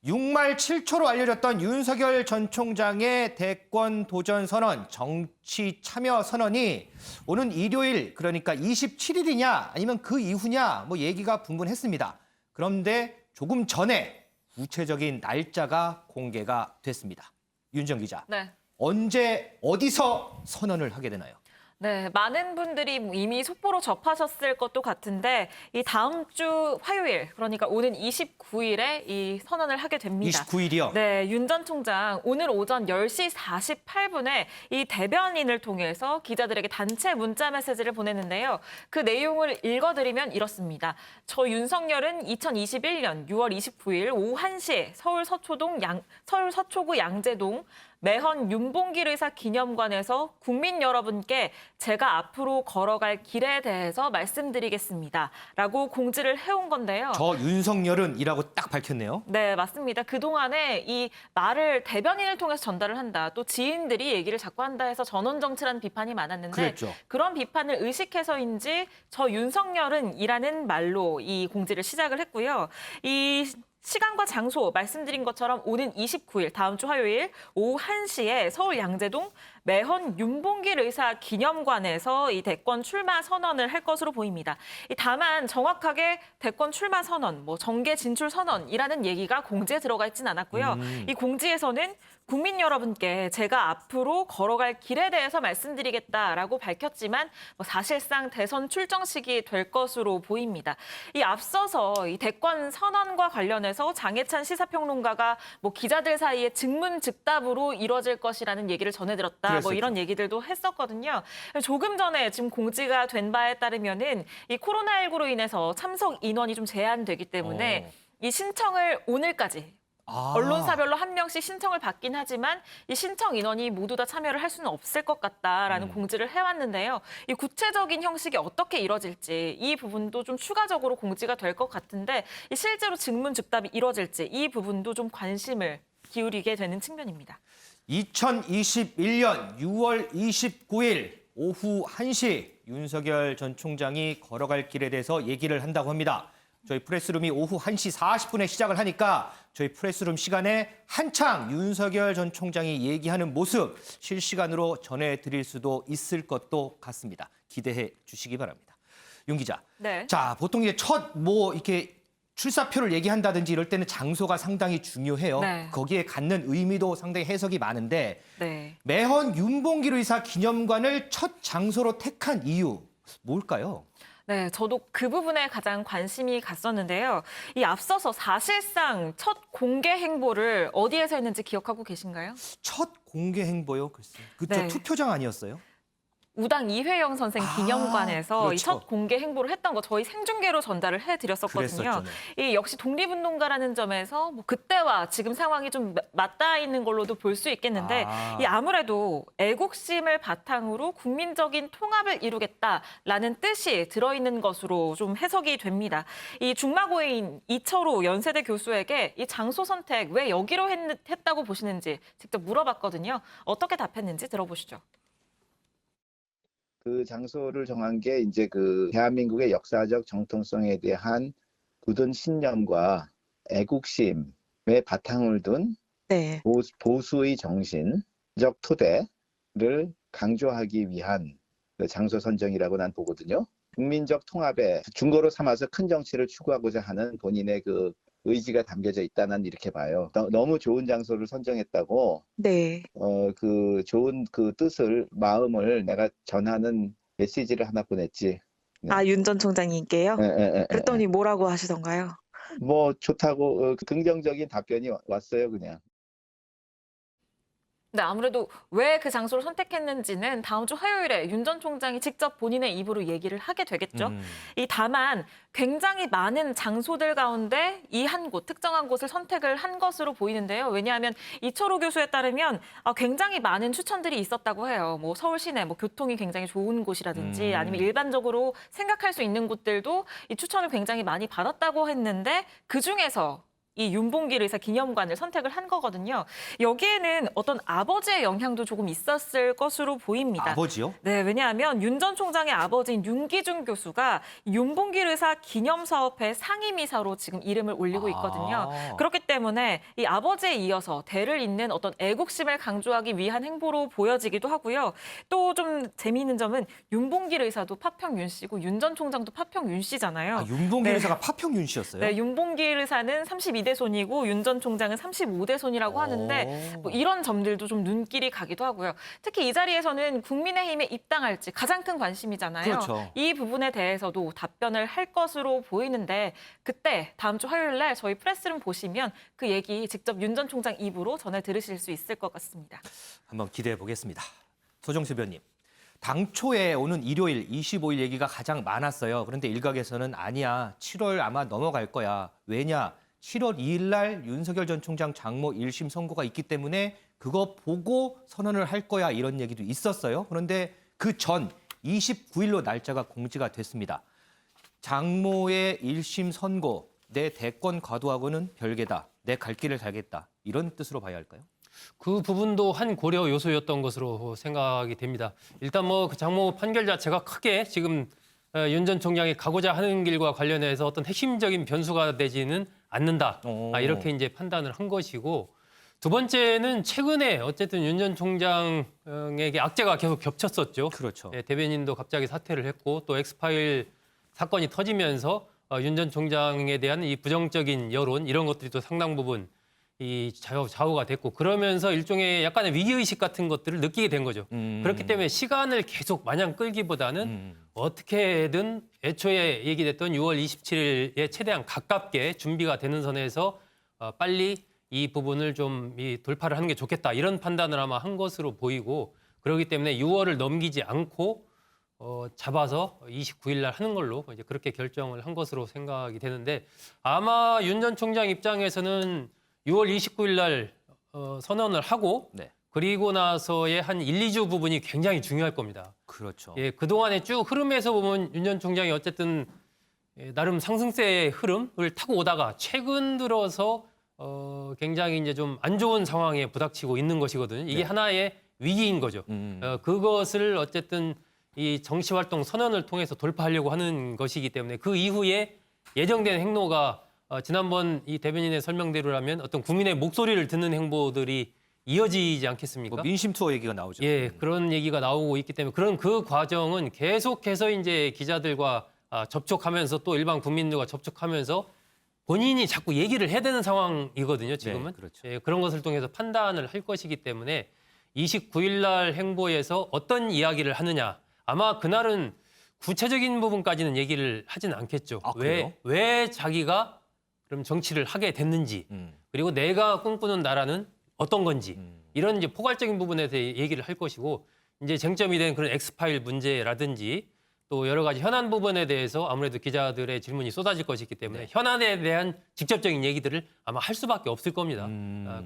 6말 7초로 알려졌던 윤석열 전 총장의 대권 도전 선언, 정치 참여 선언이 오는 일요일, 그러니까 27일이냐 아니면 그 이후냐 뭐 얘기가 분분했습니다. 그런데 조금 전에 구체적인 날짜가 공개가 됐습니다. 윤정 기자, 네. 언제 어디서 선언을 하게 되나요? 네, 많은 분들이 이미 속보로 접하셨을 것도 같은데 이 다음 주 화요일, 그러니까 오는 29일에 이 선언을 하게 됩니다. 29일이요? 네, 윤 전 총장 오늘 오전 10시 48분에 이 대변인을 통해서 기자들에게 단체 문자 메시지를 보냈는데요. 그 내용을 읽어드리면 이렇습니다. 저 윤석열은 2021년 6월 29일 오후 1시 서울 서초구 양재동 매헌 윤봉길 의사 기념관에서 국민 여러분께 제가 앞으로 걸어갈 길에 대해서 말씀드리겠습니다. 라고 공지를 해온 건데요. 저 윤석열은 이라고 딱 밝혔네요. 네, 맞습니다. 그동안에 이 말을 대변인을 통해서 전달을 한다. 또 지인들이 얘기를 자꾸 한다 해서 전원정치라는 비판이 많았는데 그랬죠. 그런 비판을 의식해서인지 저 윤석열은 이라는 말로 이 공지를 시작을 했고요. 이 시간과 장소 말씀드린 것처럼 오는 29일 다음 주 화요일 오후 1시에 서울 양재동 매헌 윤봉길 의사 기념관에서 이 대권 출마 선언을 할 것으로 보입니다. 다만 정확하게 대권 출마 선언, 뭐 정계 진출 선언이라는 얘기가 공지에 들어가 있진 않았고요. 이 공지에서는 국민 여러분께 제가 앞으로 걸어갈 길에 대해서 말씀드리겠다라고 밝혔지만 사실상 대선 출정식이 될 것으로 보입니다. 이 앞서서 이 대권 선언과 관련해서 장해찬 시사평론가가 기자들 사이에 즉문즉답으로 이뤄질 것이라는 얘기를 전해들었다. 그랬었죠. 이런 얘기들도 했었거든요. 조금 전에 지금 공지가 된 바에 따르면은 이 코로나19로 인해서 참석 인원이 좀 제한되기 때문에 이 신청을 오늘까지 언론사별로 한 명씩 신청을 받긴 하지만 이 신청 인원이 모두 다 참여를 할 수는 없을 것 같다라는 공지를 해왔는데요. 이 구체적인 형식이 어떻게 이뤄질지 이 부분도 좀 추가적으로 공지가 될 것 같은데 이 실제로 즉문즉답이 이뤄질지 이 부분도 좀 관심을 기울이게 되는 측면입니다. 2021년 6월 29일 오후 1시 윤석열 전 총장이 걸어갈 길에 대해서 얘기를 한다고 합니다. 저희 프레스룸이 오후 1시 40분에 시작을 하니까 저희 프레스룸 시간에 한창 윤석열 전 총장이 얘기하는 모습 실시간으로 전해드릴 수도 있을 것도 같습니다. 기대해 주시기 바랍니다. 윤 기자. 네. 자, 보통 이제 이렇게 출사표를 얘기한다든지 이럴 때는 장소가 상당히 중요해요. 네. 거기에 갖는 의미도 상당히 해석이 많은데 네. 매헌 윤봉길 의사 기념관을 첫 장소로 택한 이유 뭘까요? 네, 저도 그 부분에 가장 관심이 갔었는데요. 이 앞서서 사실상 첫 공개 행보를 어디에서 했는지 기억하고 계신가요? 첫 공개 행보요? 글쎄. 그쵸, 네. 투표장 아니었어요? 우당 이회영 선생 기념관에서 그렇죠. 이 첫 공개 행보를 했던 거 저희 생중계로 전달을 해드렸었거든요. 그랬었죠, 이 역시 독립운동가라는 점에서 그때와 지금 상황이 좀 맞닿아 있는 걸로도 볼 수 있겠는데 이 아무래도 애국심을 바탕으로 국민적인 통합을 이루겠다라는 뜻이 들어있는 것으로 좀 해석이 됩니다. 이 중마고인 이철호 연세대 교수에게 이 장소 선택 왜 여기로 했다고 보시는지 직접 물어봤거든요. 어떻게 답했는지 들어보시죠. 그 장소를 정한 게 이제 그 대한민국의 역사적 정통성에 대한 굳은 신념과 애국심에 바탕을 둔 네. 보수의 정신적 토대를 강조하기 위한 그 장소 선정이라고 난 보거든요. 국민적 통합에 중거로 삼아서 큰 정치를 추구하고자 하는 본인의 그 의지가 담겨져 있다는 이렇게 봐요. 너무 좋은 장소를 선정했다고 네. 그 좋은 그 뜻을 마음을 내가 전하는 메시지를 하나 보냈지. 네. 아, 윤 전 총장님께요? 예. 그랬더니 뭐라고 하시던가요? 뭐 좋다고 긍정적인 답변이 왔어요, 그냥. 네, 아무래도 왜 그 장소를 선택했는지는 다음 주 화요일에 윤 전 총장이 직접 본인의 입으로 얘기를 하게 되겠죠. 다만 굉장히 많은 장소들 가운데 이 한 곳, 특정한 곳을 선택을 한 것으로 보이는데요. 왜냐하면 이철호 교수에 따르면 굉장히 많은 추천들이 있었다고 해요. 뭐 서울 시내, 교통이 굉장히 좋은 곳이라든지 아니면 일반적으로 생각할 수 있는 곳들도 이 추천을 굉장히 많이 받았다고 했는데 그중에서 이 윤봉길 의사 기념관을 선택을 한 거거든요. 여기에는 어떤 아버지의 영향도 조금 있었을 것으로 보입니다. 아버지요? 네, 왜냐하면 윤 전 총장의 아버지인 윤기중 교수가 윤봉길 의사 기념사업회 상임이사로 지금 이름을 올리고 있거든요. 그렇기 때문에 이 아버지에 이어서 대를 잇는 어떤 애국심을 강조하기 위한 행보로 보여지기도 하고요. 또 좀 재미있는 점은 윤봉길 의사도 파평 윤 씨고 윤 전 총장도 파평 윤 씨잖아요. 윤봉길 네. 의사가 파평윤 씨였어요? 네, 윤봉길 의사는 32대 손이고 윤 전 총장은 35대 손이라고 하는데 이런 점들도 좀 눈길이 가기도 하고요. 특히 이 자리에서는 국민의힘에 입당할지 가장 큰 관심이잖아요. 그렇죠. 이 부분에 대해서도 답변을 할 것으로 보이는데 그때 다음 주 화요일 날 저희 프레스룸 보시면 그 얘기 직접 윤 전 총장 입으로 전해 들으실 수 있을 것 같습니다. 한번 기대해 보겠습니다. 소정수 변님. 당초에 오는 일요일 25일 얘기가 가장 많았어요. 그런데 일각에서는 아니야. 7월 아마 넘어갈 거야. 왜냐? 7월 2일 날 윤석열 전 총장 장모 1심 선고가 있기 때문에 그거 보고 선언을 할 거야. 이런 얘기도 있었어요. 그런데 그 전 29일로 날짜가 공지가 됐습니다. 장모의 1심 선고, 내 대권 과도하고는 별개다. 내 갈 길을 가겠다. 이런 뜻으로 봐야 할까요? 그 부분도 한 고려 요소였던 것으로 생각이 됩니다. 일단 그 장모 판결 자체가 크게 지금 윤 전 총장이 가고자 하는 길과 관련해서 어떤 핵심적인 변수가 되지는 않는다. 이렇게 이제 판단을 한 것이고 두 번째는 최근에 어쨌든 윤 전 총장에게 악재가 계속 겹쳤었죠. 그렇죠. 예, 대변인도 갑자기 사퇴를 했고 또 엑스파일 사건이 터지면서 윤 전 총장에 대한 이 부정적인 여론 이런 것들이 또 상당 부분 이 좌우가 됐고 그러면서 일종의 약간의 위기의식 같은 것들을 느끼게 된 거죠. 그렇기 때문에 시간을 계속 마냥 끌기보다는 어떻게든 애초에 얘기됐던 6월 27일에 최대한 가깝게 준비가 되는 선에서 빨리 이 부분을 좀 돌파를 하는 게 좋겠다. 이런 판단을 아마 한 것으로 보이고 그렇기 때문에 6월을 넘기지 않고 잡아서 29일 날 하는 걸로 이제 그렇게 결정을 한 것으로 생각이 되는데 아마 윤 전 총장 입장에서는 6월 29일 날 선언을 하고 네. 그리고 나서의 한 1, 2주 부분이 굉장히 중요할 겁니다. 그렇죠. 예, 그동안의 쭉 흐름에서 보면 윤 전 총장이 어쨌든 나름 상승세의 흐름을 타고 오다가 최근 들어서 굉장히 이제 좀 안 좋은 상황에 부닥치고 있는 것이거든요. 이게 네. 하나의 위기인 거죠. 그것을 어쨌든 이 정치활동 선언을 통해서 돌파하려고 하는 것이기 때문에 그 이후에 예정된 행로가 지난번 이 대변인의 설명대로라면 어떤 국민의 목소리를 듣는 행보들이 이어지지 않겠습니까? 뭐 민심 투어 얘기가 나오죠. 예, 그런 얘기가 나오고 있기 때문에 그런 그 과정은 계속해서 이제 기자들과 접촉하면서 또 일반 국민들과 접촉하면서 본인이 자꾸 얘기를 해야 되는 상황이거든요, 지금은. 네, 그렇죠. 예, 그런 것을 통해서 판단을 할 것이기 때문에 29일 날 행보에서 어떤 이야기를 하느냐. 아마 그날은 구체적인 부분까지는 얘기를 하진 않겠죠. 아, 그래요? 왜 자기가 그럼 정치를 하게 됐는지, 그리고 내가 꿈꾸는 나라는 어떤 건지, 이런 이제 포괄적인 부분에 대해 얘기를 할 것이고, 이제 쟁점이 된 그런 엑스파일 문제라든지, 또 여러 가지 현안 부분에 대해서 아무래도 기자들의 질문이 쏟아질 것이기 때문에 현안에 대한 직접적인 얘기들을 아마 할 수밖에 없을 겁니다.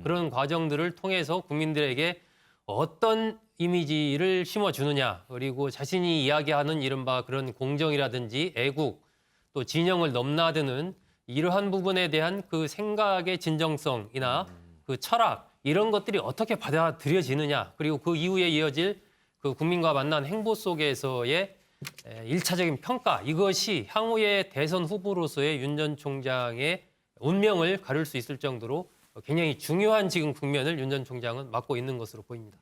그런 과정들을 통해서 국민들에게 어떤 이미지를 심어주느냐, 그리고 자신이 이야기하는 이른바 그런 공정이라든지 애국, 또 진영을 넘나드는 이러한 부분에 대한 그 생각의 진정성이나 그 철학, 이런 것들이 어떻게 받아들여지느냐, 그리고 그 이후에 이어질 그 국민과 만난 행보 속에서의 일차적인 평가, 이것이 향후의 대선 후보로서의 윤 전 총장의 운명을 가를 수 있을 정도로 굉장히 중요한 지금 국면을 윤 전 총장은 맡고 있는 것으로 보입니다.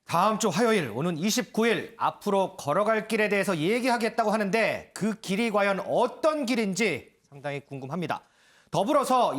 다음 주 화요일 오는 29일 앞으로 걸어갈 길에 대해서 얘기하겠다고 하는데 그 길이 과연 어떤 길인지 상당히 궁금합니다. 더불어서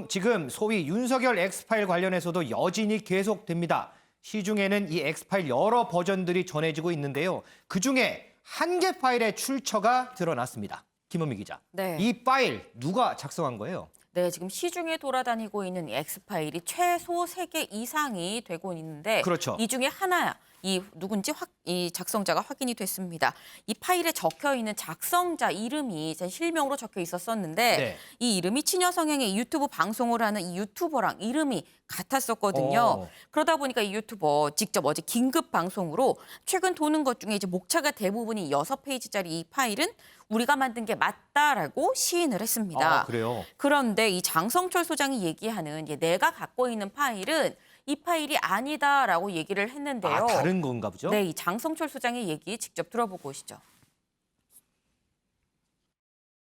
지금 소위 윤석열 엑스파일 관련해서도 여진이 계속됩니다. 시중에는 이 엑스파일 여러 버전들이 전해지고 있는데요. 그중에 한 개 파일의 출처가 드러났습니다. 김은미 기자. 네. 이 파일 누가 작성한 거예요? 네, 지금 시중에 돌아다니고 있는 이 엑스파일이 최소 3개 이상이 되고 있는데 그렇죠. 이 중에 하나야. 이 누군지 이 작성자가 확인이 됐습니다. 이 파일에 적혀 있는 작성자 이름이 제 실명으로 적혀 있었었는데 네. 이 이름이 친여 성향의 유튜브 방송을 하는 이 유튜버랑 이름이 같았었거든요. 그러다 보니까 이 유튜버 직접 어제 긴급 방송으로 최근 도는 것 중에 이제 목차가 대부분이 6페이지짜리 이 파일은 우리가 만든 게 맞다라고 시인을 했습니다. 아, 그래요? 그런데 이 장성철 소장이 얘기하는 내가 갖고 있는 파일은 이 파일이 아니다라고 얘기를 했는데요. 아, 다른 건가 보죠? 네, 이 장성철 소장의 얘기 직접 들어보고 오시죠.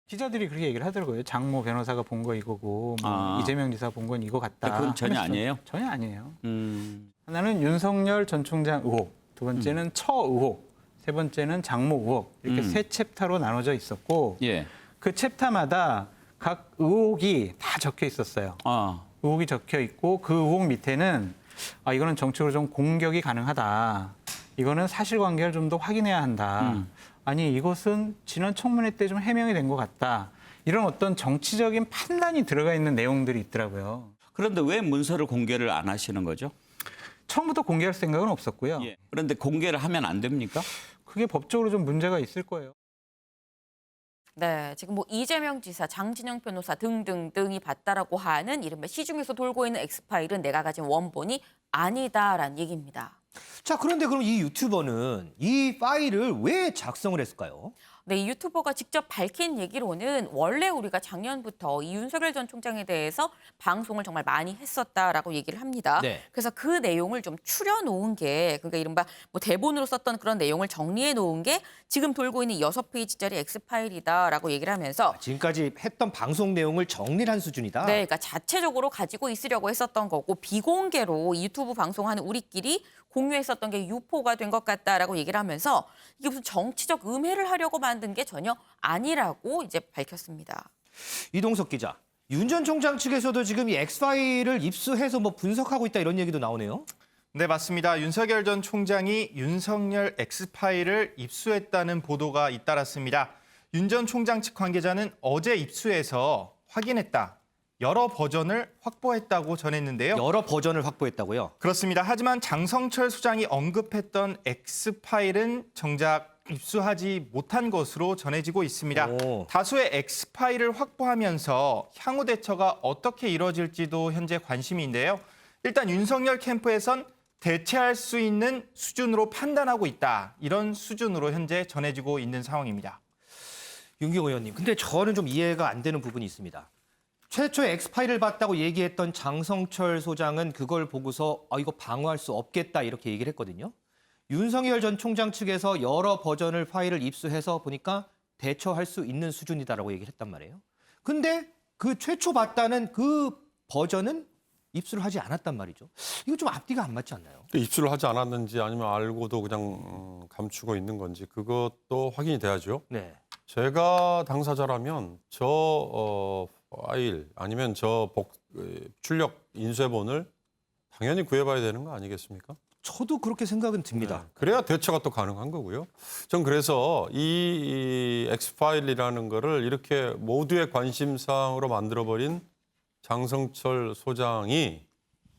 기자들이 그렇게 얘기를 하더라고요. 장모 변호사가 본 거 이거고 뭐 이재명 지사 본 건 이거 같다. 그건 전혀 아니에요? 전혀 아니에요. 하나는 윤석열 전 총장 의혹, 두 번째는 처 의혹, 세 번째는 장모 의혹 이렇게 세 챕터로 나눠져 있었고 예. 그 챕터마다 각 의혹이 다 적혀 있었어요. 의혹이 적혀 있고 그 의혹 밑에는 이거는 정치적으로 좀 공격이 가능하다. 이거는 사실관계를 좀 더 확인해야 한다. 아니 이것은 지난 청문회 때 좀 해명이 된 것 같다. 이런 어떤 정치적인 판단이 들어가 있는 내용들이 있더라고요. 그런데 왜 문서를 공개를 안 하시는 거죠? 처음부터 공개할 생각은 없었고요. 예. 그런데 공개를 하면 안 됩니까? 그게 법적으로 좀 문제가 있을 거예요. 네, 지금 뭐 이재명 지사, 장진영 변호사 등등등이 봤다라고 하는 이른바 시중에서 돌고 있는 엑스파일은 내가 가진 원본이 아니다라는 얘기입니다. 자, 그런데 그럼 이 유튜버는 이 파일을 왜 작성을 했을까요? 네, 이 유튜버가 직접 밝힌 얘기로는 원래 우리가 작년부터 이 윤석열 전 총장에 대해서 방송을 정말 많이 했었다라고 얘기를 합니다. 네. 그래서 그 내용을 좀 추려놓은 게, 그러니까 이른바 뭐 대본으로 썼던 그런 내용을 정리해 놓은 게 지금 돌고 있는 6페이지짜리 엑스파일이다라고 얘기를 하면서 지금까지 했던 방송 내용을 정리를 한 수준이다. 네, 그러니까 자체적으로 가지고 있으려고 했었던 거고 비공개로 이 유튜브 방송하는 우리끼리 공유했었던 게 유포가 된 것 같다라고 얘기를 하면서 이게 무슨 정치적 음해를 하려고 만든 게 전혀 아니라고 이제 밝혔습니다. 이동석 기자, 윤 전 총장 측에서도 지금 이 엑스파일을 입수해서 뭐 분석하고 있다 이런 얘기도 나오네요. 네, 맞습니다. 윤석열 전 총장이 윤석열 엑스파일을 입수했다는 보도가 잇따랐습니다. 윤 전 총장 측 관계자는 어제 입수해서 확인했다. 여러 버전을 확보했다고 전했는데요. 여러 버전을 확보했다고요? 그렇습니다. 하지만 장성철 소장이 언급했던 X파일은 정작 입수하지 못한 것으로 전해지고 있습니다. 오. 다수의 X파일을 확보하면서 향후 대처가 어떻게 이뤄질지도 현재 관심인데요. 일단 윤석열 캠프에선 대체할 수 있는 수준으로 판단하고 있다. 이런 수준으로 현재 전해지고 있는 상황입니다. 윤경 의원님, 근데 저는 좀 이해가 안 되는 부분이 있습니다. 최초에 엑스파일을 봤다고 얘기했던 장성철 소장은 그걸 보고서 이거 방어할 수 없겠다 이렇게 얘기를 했거든요. 윤석열 전 총장 측에서 여러 버전을 파일을 입수해서 보니까 대처할 수 있는 수준이다라고 얘기를 했단 말이에요. 근데 그 최초 봤다는 그 버전은 입수를 하지 않았단 말이죠. 이거 좀 앞뒤가 안 맞지 않나요? 입수를 하지 않았는지 아니면 알고도 그냥 감추고 있는 건지 그것도 확인이 돼야죠. 네. 제가 당사자라면 저 파일 아니면 저 출력 인쇄본을 당연히 구해봐야 되는 거 아니겠습니까? 저도 그렇게 생각은 듭니다. 네. 그래야 대처가 또 가능한 거고요. 전 그래서 이 엑스파일이라는 거를 이렇게 모두의 관심사항으로 만들어버린 장성철 소장이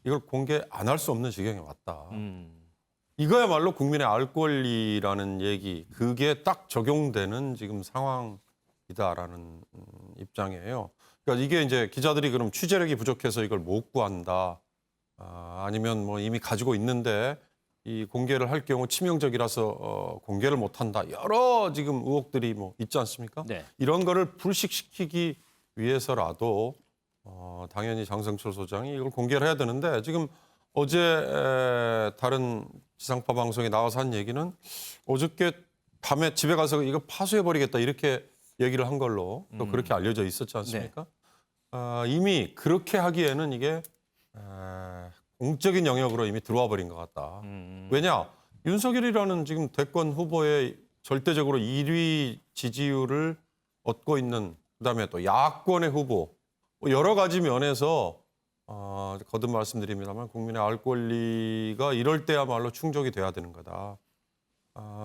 이걸 공개 안 할 수 없는 지경에 왔다. 이거야말로 국민의 알 권리라는 얘기, 그게 딱 적용되는 지금 상황이다라는 입장이에요. 그러니까 이게 이제 기자들이 그럼 취재력이 부족해서 이걸 못 구한다. 아니면 뭐 이미 가지고 있는데 이 공개를 할 경우 치명적이라서 공개를 못 한다. 여러 지금 의혹들이 뭐 있지 않습니까? 네. 이런 거를 불식시키기 위해서라도 당연히 장성철 소장이 이걸 공개를 해야 되는데 지금 어제 다른 지상파 방송에 나와서 한 얘기는 어저께 밤에 집에 가서 이거 파쇄해버리겠다 이렇게 얘기를 한 걸로 또 그렇게 알려져 있었지 않습니까? 이미 그렇게 하기에는 이게 공적인 영역으로 이미 들어와 버린 것 같다. 왜냐? 윤석열이라는 지금 대권 후보의 절대적으로 1위 지지율을 얻고 있는 그다음에 또 야권의 후보 여러 가지 면에서 거듭 말씀드립니다만 국민의 알 권리가 이럴 때야말로 충족이 돼야 되는 거다.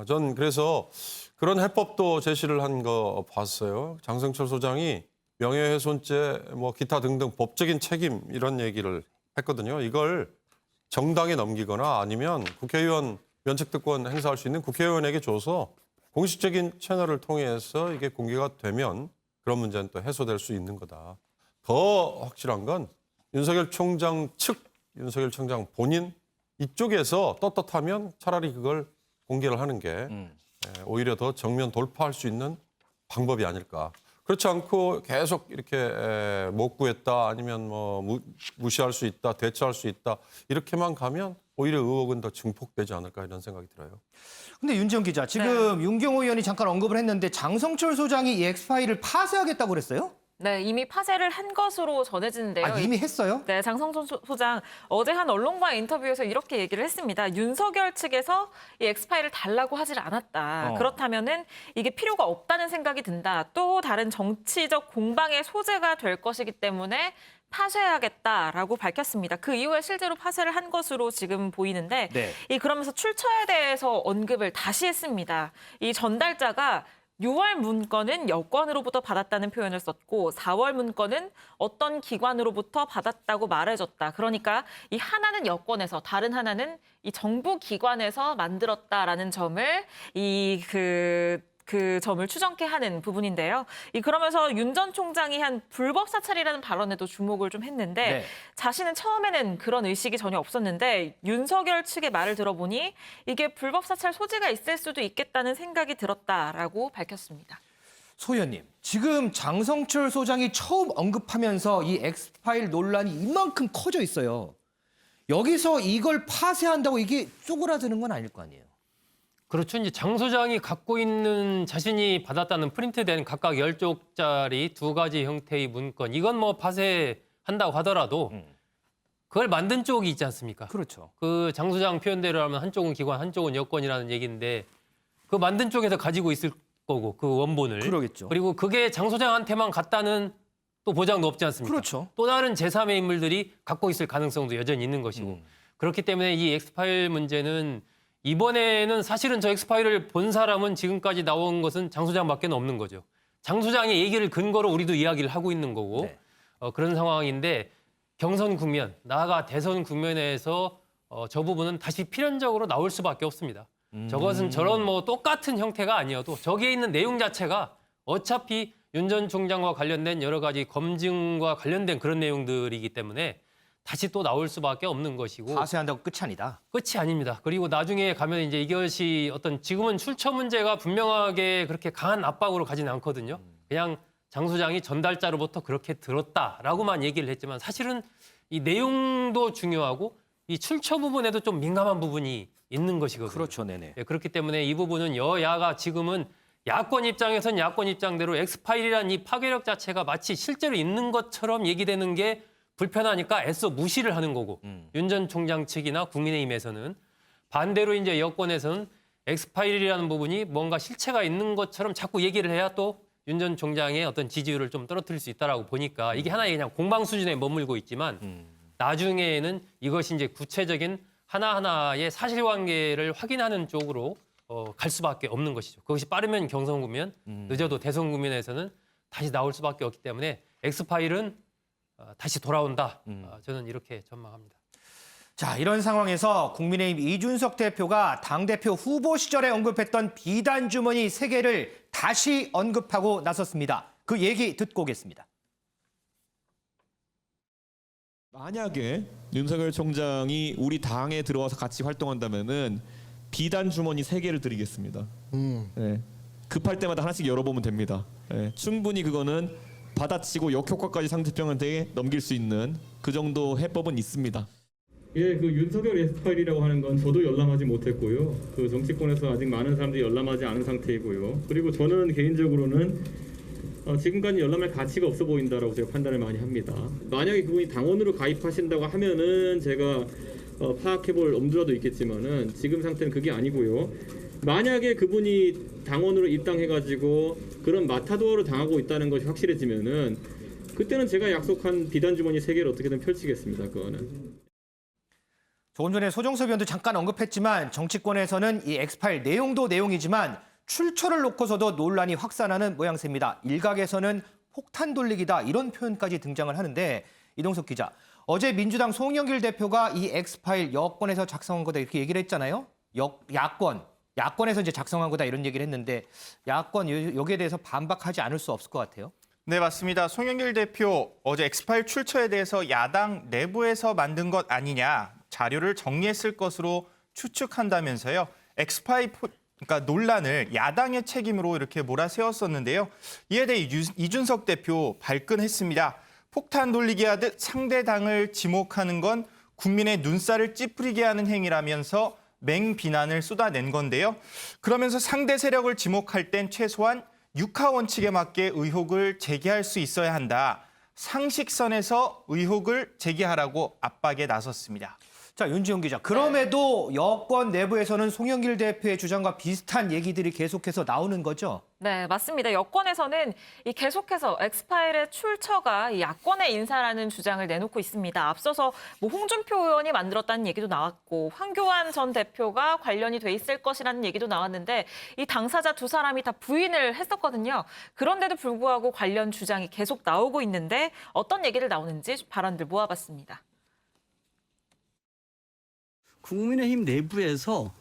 전 그래서 그런 해법도 제시를 한 거 봤어요. 장성철 소장이 명예훼손죄 뭐 기타 등등 법적인 책임 이런 얘기를 했거든요. 이걸 정당에 넘기거나 아니면 국회의원 면책특권 행사할 수 있는 국회의원에게 줘서 공식적인 채널을 통해서 이게 공개가 되면 그런 문제는 또 해소될 수 있는 거다. 더 확실한 건 윤석열 총장 측, 윤석열 총장 본인 이쪽에서 떳떳하면 차라리 그걸 공개를 하는 게 오히려 더 정면 돌파할 수 있는 방법이 아닐까. 그렇지 않고 계속 이렇게 못 구했다 아니면 뭐 무시할 수 있다, 대처할 수 있다 이렇게만 가면 오히려 의혹은 더 증폭되지 않을까 이런 생각이 들어요. 근데 윤지영 기자, 지금 윤경호 의원이 잠깐 언급을 했는데 장성철 소장이 이 엑스파일을 파쇄하겠다고 그랬어요? 네, 이미 파쇄를 한 것으로 전해지는데요. 이미 했어요? 네, 장성철 소장 어제 한 언론과의 인터뷰에서 이렇게 얘기를 했습니다. 윤석열 측에서 이 엑스파일을 달라고 하질 않았다. 그렇다면은 이게 필요가 없다는 생각이 든다. 또 다른 정치적 공방의 소재가 될 것이기 때문에 파쇄하겠다라고 밝혔습니다. 그 이후에 실제로 파쇄를 한 것으로 지금 보이는데 그러면서 출처에 대해서 언급을 다시 했습니다. 이 전달자가 6월 문건은 여권으로부터 받았다는 표현을 썼고 4월 문건은 어떤 기관으로부터 받았다고 말해줬다. 그러니까 이 하나는 여권에서 다른 하나는 이 정부 기관에서 만들었다라는 점을 그 점을 추정케 하는 부분인데요. 그러면서 윤 전 총장이 한 불법 사찰이라는 발언에도 주목을 좀 했는데 네. 자신은 처음에는 그런 의식이 전혀 없었는데 윤석열 측의 말을 들어보니 이게 불법 사찰 소지가 있을 수도 있겠다는 생각이 들었다라고 밝혔습니다. 소 의원님, 지금 장성철 소장이 처음 언급하면서 이 엑스파일 논란이 이만큼 커져 있어요. 여기서 이걸 파쇄한다고 이게 쪼그라드는 건 아닐 거 아니에요. 그렇죠. 이제 장 소장이 갖고 있는 자신이 받았다는 프린트된 각각 10쪽짜리 두 가지 형태의 문건, 이건 뭐 파쇄한다고 하더라도 그걸 만든 쪽이 있지 않습니까? 그렇죠. 그 장 소장 표현대로 하면 한쪽은 기관, 한쪽은 여권이라는 얘기인데 그 만든 쪽에서 가지고 있을 거고 그 원본을. 그러겠죠. 그리고 그게 장 소장한테만 갔다는 또 보장도 없지 않습니까? 그렇죠. 또 다른 제3의 인물들이 갖고 있을 가능성도 여전히 있는 것이고. 그렇기 때문에 이 엑스파일 문제는 이번에는 사실은 저 엑스파일을 본 사람은 지금까지 나온 것은 장 소장밖에 없는 거죠. 장 소장의 얘기를 근거로 우리도 이야기를 하고 있는 거고 네. 그런 상황인데 경선 국면, 나아가 대선 국면에서 저 부분은 다시 필연적으로 나올 수밖에 없습니다. 저것은 저런 뭐 똑같은 형태가 아니어도 저기에 있는 내용 자체가 어차피 윤 전 총장과 관련된 여러 가지 검증과 관련된 그런 내용들이기 때문에 다시 또 나올 수밖에 없는 것이고 파쇄한다고 끝이 아니다. 끝이 아닙니다. 그리고 나중에 가면 이제 이것이 어떤 지금은 출처 문제가 분명하게 그렇게 강한 압박으로 가지는 않거든요. 그냥 장 소장이 전달자로부터 그렇게 들었다라고만 얘기를 했지만 사실은 이 내용도 중요하고 이 출처 부분에도 좀 민감한 부분이 있는 것이거든요. 그렇죠, 네네. 네, 그렇기 때문에 이 부분은 여야가 지금은 야권 입장에선 야권 입장대로 엑스파일이라는 이 파괴력 자체가 마치 실제로 있는 것처럼 얘기되는 게 불편하니까 애써 무시를 하는 거고 윤 전 총장 측이나 국민의힘에서는 반대로 이제 여권에서는 엑스파일이라는 부분이 뭔가 실체가 있는 것처럼 자꾸 얘기를 해야 또 윤 전 총장의 어떤 지지율을 좀 떨어뜨릴 수 있다라고 보니까 이게 하나의 그냥 공방 수준에 머물고 있지만 나중에는 이것이 이제 구체적인 하나하나의 사실관계를 확인하는 쪽으로 갈 수밖에 없는 것이죠. 그것이 빠르면 경선 국면, 늦어도 대선 국면에서는 다시 나올 수밖에 없기 때문에 엑스파일은 다시 돌아온다. 저는 이렇게 전망합니다. 자, 이런 상황에서 국민의힘 이준석 대표가 당대표 후보 시절에 언급했던 비단 주머니 3개를 다시 언급하고 나섰습니다. 그 얘기 듣고 오겠습니다. 만약에 윤석열 총장이 우리 당에 들어와서 같이 활동한다면은 비단 주머니 3개를 드리겠습니다. 네. 급할 때마다 하나씩 열어보면 됩니다. 네. 충분히 그거는 받아치고 역효과까지 상대편한테 넘길 수 있는 그 정도 해법은 있습니다. 예, 그 윤석열 엑스파일이라고 하는 건 저도 열람하지 못했고요. 그 정치권에서 아직 많은 사람들이 열람하지 않은 상태이고요. 그리고 저는 개인적으로는 지금까지 열람할 가치가 없어 보인다라고 제가 판단을 많이 합니다. 만약에 그분이 당원으로 가입하신다고 하면은 제가 파악해볼 엄두라도 있겠지만은 지금 상태는 그게 아니고요. 만약에 그분이 당원으로 입당해가지고 그런 마타도어를 당하고 있다는 것이 확실해지면은 그때는 제가 약속한 비단 주머니 3개를 어떻게든 펼치겠습니다. 그거는. 조금 전에 소정섭 의원도 잠깐 언급했지만 정치권에서는 이 엑스파일 내용도 내용이지만 출처를 놓고서도 논란이 확산하는 모양새입니다. 일각에서는 폭탄 돌리기다 이런 표현까지 등장을 하는데 이동석 기자, 어제 민주당 송영길 대표가 이 엑스파일 여권에서 작성한 거다 이렇게 얘기를 했잖아요. 야권에서 이제 작성한 거다 이런 얘기를 했는데 야권 여기에 대해서 반박하지 않을 수 없을 것 같아요. 네, 맞습니다. 송영길 대표 어제 엑스파일 출처에 대해서 야당 내부에서 만든 것 아니냐 자료를 정리했을 것으로 추측한다면서요. 엑스파일 그러니까 논란을 야당의 책임으로 이렇게 몰아세웠었는데요. 이에 대해 이준석 대표 발끈했습니다. 폭탄 돌리기 하듯 상대 당을 지목하는 건 국민의 눈살을 찌푸리게 하는 행위라면서 맹비난을 쏟아낸 건데요. 그러면서 상대 세력을 지목할 땐 최소한 육하 원칙에 맞게 의혹을 제기할 수 있어야 한다. 상식선에서 의혹을 제기하라고 압박에 나섰습니다. 자, 윤지용 기자. 그럼에도 여권 내부에서는 송영길 대표의 주장과 비슷한 얘기들이 계속해서 나오는 거죠? 네, 맞습니다. 여권에서는 계속해서 엑스파일의 출처가 이 야권의 인사라는 주장을 내놓고 있습니다. 앞서서 홍준표 의원이 만들었다는 얘기도 나왔고 황교안 전 대표가 관련이 돼 있을 것이라는 얘기도 나왔는데 이 당사자 두 사람이 다 부인을 했었거든요. 그런데도 불구하고 관련 주장이 계속 나오고 있는데 어떤 얘기를 나오는지 발언들 모아봤습니다. 국민의힘 내부에서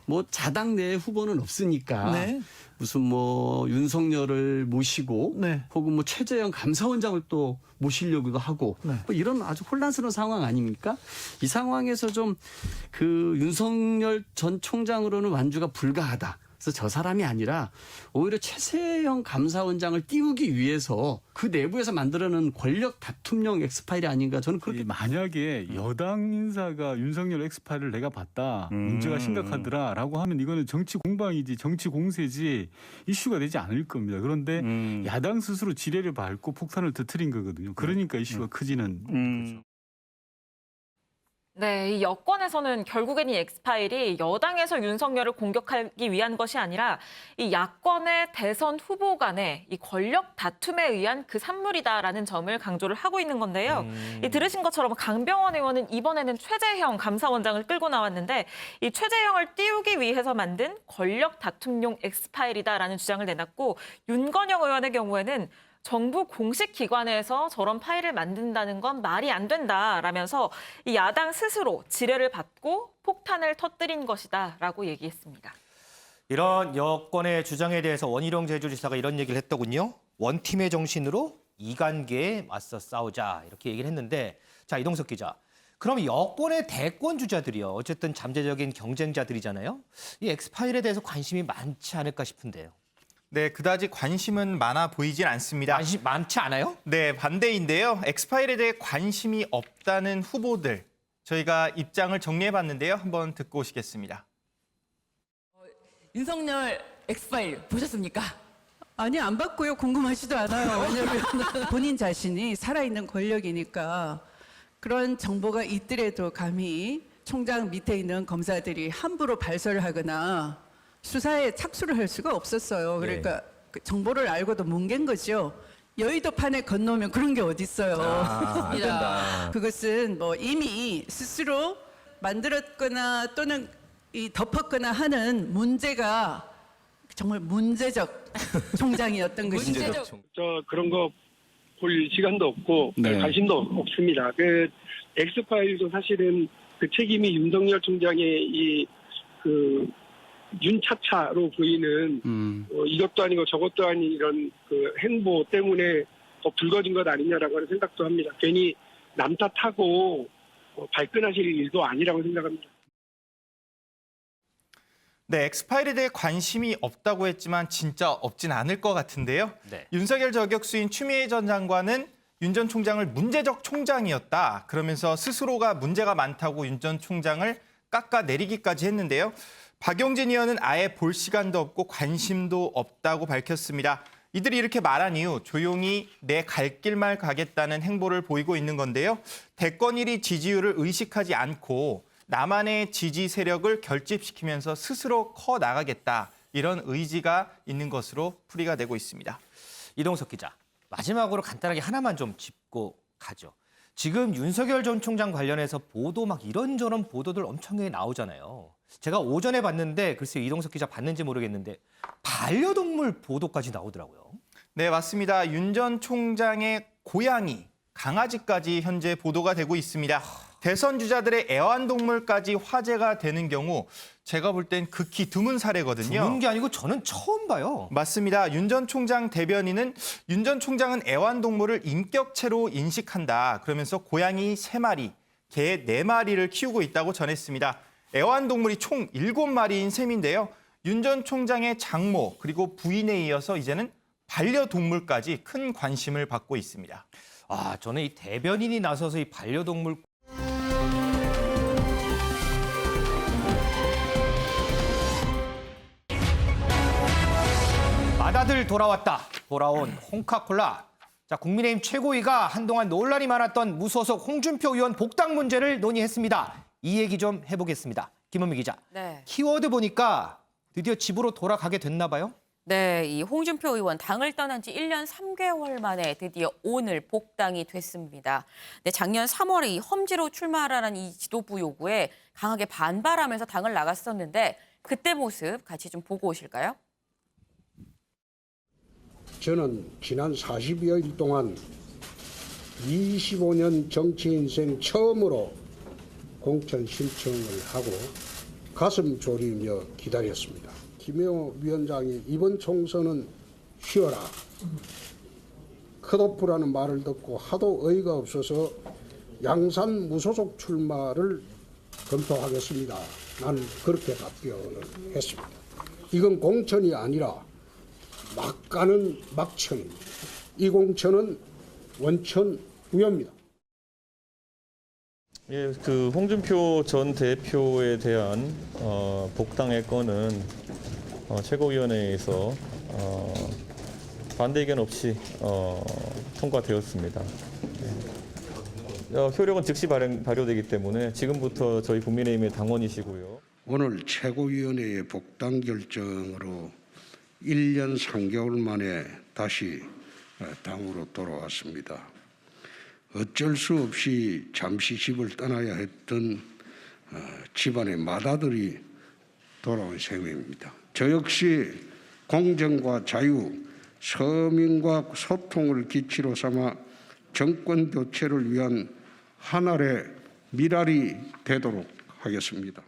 뭐 자당 내 후보는 없으니까 네. 무슨 뭐 윤석열을 모시고 네. 혹은 뭐 최재형 감사원장을 또 모시려고도 하고 네. 뭐 이런 아주 혼란스러운 상황 아닙니까? 이 상황에서 좀 그 윤석열 전 총장으로는 완주가 불가하다. 그래서 저 사람이 아니라 오히려 최재형 감사원장을 띄우기 위해서 그 내부에서 만들어낸 권력 다툼용 엑스파일이 아닌가 저는 그렇게 만약에 여당 인사가 윤석열 엑스파일을 내가 봤다 문제가 심각하더라라고 하면 이거는 정치 공방이지 정치 공세지 이슈가 되지 않을 겁니다. 그런데 야당 스스로 지뢰를 밟고 폭탄을 터뜨린 거거든요. 그러니까 이슈가 커지는 거죠. 네, 이 여권에서는 결국엔 이 엑스파일이 여당에서 윤석열을 공격하기 위한 것이 아니라 이 야권의 대선 후보 간의 이 권력 다툼에 의한 그 산물이다라는 점을 강조를 하고 있는 건데요. 이 들으신 것처럼 강병원 의원은 이번에는 최재형 감사원장을 끌고 나왔는데 이 최재형을 띄우기 위해서 만든 권력 다툼용 엑스파일이다라는 주장을 내놨고 윤건영 의원의 경우에는 정부 공식 기관에서 저런 파일을 만든다는 건 말이 안 된다라면서 이 야당 스스로 지뢰를 받고 폭탄을 터뜨린 것이다라고 얘기했습니다. 이런 여권의 주장에 대해서 원희룡 제주지사가 이런 얘기를 했더군요. 원팀의 정신으로 이관계에 맞서 싸우자 이렇게 얘기를 했는데 자 이동석 기자. 그럼 여권의 대권 주자들이요. 어쨌든 잠재적인 경쟁자들이잖아요. 이 엑스파일에 대해서 관심이 많지 않을까 싶은데요. 네, 그다지 관심은 많아 보이진 않습니다. 관심 많지 않아요? 네, 반대인데요. 엑스파일에 대해 관심이 없다는 후보들 저희가 입장을 정리해봤는데요. 한번 듣고 오시겠습니다. 윤석열 엑스파일 보셨습니까? 아니 안 봤고요. 궁금하지도 않아요. 왜냐하면 본인 자신이 살아있는 권력이니까 그런 정보가 있더라도 감히 총장 밑에 있는 검사들이 함부로 발설을 하거나 수사에 착수를 할 수가 없었어요. 그러니까 그 정보를 알고도 뭉갠 거죠. 여의도 판에 건너면 그런 게 어디 있어요. 안 된다. 그것은 뭐 이미 스스로 만들었거나 또는 이 덮었거나 하는 문제가 정말 문제적 총장이었던 것이죠. 저 그런 거 볼 시간도 없고 관심도 없습니다. 그 엑스파일도 사실은 그 책임이 윤석열 총장의 그 윤차차로 보이는 이것도 아니고 저것도 아닌 이런 그 행보 때문에 더 불거진 것 아니냐라고 하는 생각도 합니다. 괜히 남 탓하고 발끈하실 일도 아니라고 생각합니다. 네, 엑스파일에 대해 관심이 없다고 했지만 진짜 없진 않을 것 같은데요. 네. 윤석열 저격수인 추미애 전 장관은 윤 전 총장을 문제적 총장이었다. 그러면서 스스로가 문제가 많다고 윤 전 총장을 깎아내리기까지 했는데요. 박용진 의원은 아예 볼 시간도 없고 관심도 없다고 밝혔습니다. 이들이 이렇게 말한 이후 조용히 내 갈 길만 가겠다는 행보를 보이고 있는 건데요. 대권 1위 지지율을 의식하지 않고 나만의 지지 세력을 결집시키면서 스스로 커 나가겠다. 이런 의지가 있는 것으로 풀이가 되고 있습니다. 이동석 기자, 마지막으로 간단하게 하나만 좀 짚고 가죠. 지금 윤석열 전 총장 관련해서 보도 막 이런저런 보도들 엄청나게 나오잖아요. 제가 오전에 봤는데 글쎄요, 이동석 기자 봤는지 모르겠는데 반려동물 보도까지 나오더라고요. 네, 맞습니다. 윤 전 총장의 고양이, 강아지까지 현재 보도가 되고 있습니다. 대선 주자들의 애완동물까지 화제가 되는 경우 제가 볼 땐 극히 드문 사례거든요. 드문 게 아니고 저는 처음 봐요. 맞습니다. 윤 전 총장 대변인은 윤 전 총장은 애완동물을 인격체로 인식한다. 그러면서 고양이 3마리, 개 4마리를 키우고 있다고 전했습니다. 애완동물이 총 7마리인 셈인데요. 윤 전 총장의 장모 그리고 부인에 이어서 이제는 반려동물까지 큰 관심을 받고 있습니다. 아, 저는 이 대변인이 나서서 이 반려동물 맏아들 돌아왔다. 돌아온 홍카콜라. 자, 국민의힘 최고위가 한동안 논란이 많았던 무소속 홍준표 의원 복당 문제를 논의했습니다. 이 얘기 좀 해보겠습니다. 김은미 기자. 네. 키워드 보니까 드디어 집으로 돌아가게 됐나 봐요? 네, 이 홍준표 의원 당을 떠난 지 1년 3개월 만에 드디어 오늘 복당이 됐습니다. 네, 작년 3월에 이 험지로 출마하라는 이 지도부 요구에 강하게 반발하면서 당을 나갔었는데 그때 모습 같이 좀 보고 오실까요? 저는 지난 40여일 동안 25년 정치 인생 처음으로 공천 신청을 하고 가슴 졸이며 기다렸습니다. 김영호 위원장이 이번 총선은 쉬어라. 컷오프라는 말을 듣고 하도 어이가 없어서 양산 무소속 출마를 검토하겠습니다. 나는 그렇게 답변을 했습니다. 이건 공천이 아니라 막 가는 막천입니다. 이 공천은 원천 후회입니다. 예, 그 홍준표 전 대표에 대한 복당의 건은 최고위원회에서 반대 의견 없이 통과되었습니다. 효력은 즉시 발효되기 때문에 지금부터 저희 국민의힘의 당원이시고요. 오늘 최고위원회의 복당 결정으로 1년 3개월 만에 다시 당으로 돌아왔습니다. 어쩔 수 없이 잠시 집을 떠나야 했던 집안의 맏아들이 돌아온 셈입니다. 저 역시 공정과 자유, 서민과 소통을 기치로 삼아 정권 교체를 위한 하늘의 미랄이 되도록 하겠습니다.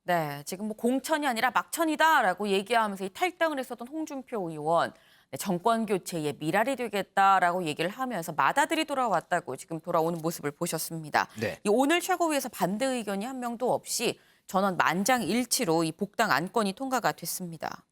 네, 지금 뭐 공천이 아니라 막천이다라고 얘기하면서 이 탈당을 했었던 홍준표 의원, 정권 교체의 미랄이 되겠다라고 얘기를 하면서 맏아들이 돌아왔다고 지금 돌아오는 모습을 보셨습니다. 네. 이 오늘 최고위에서 반대 의견이 한 명도 없이 전원 만장일치로 이 복당 안건이 통과가 됐습니다.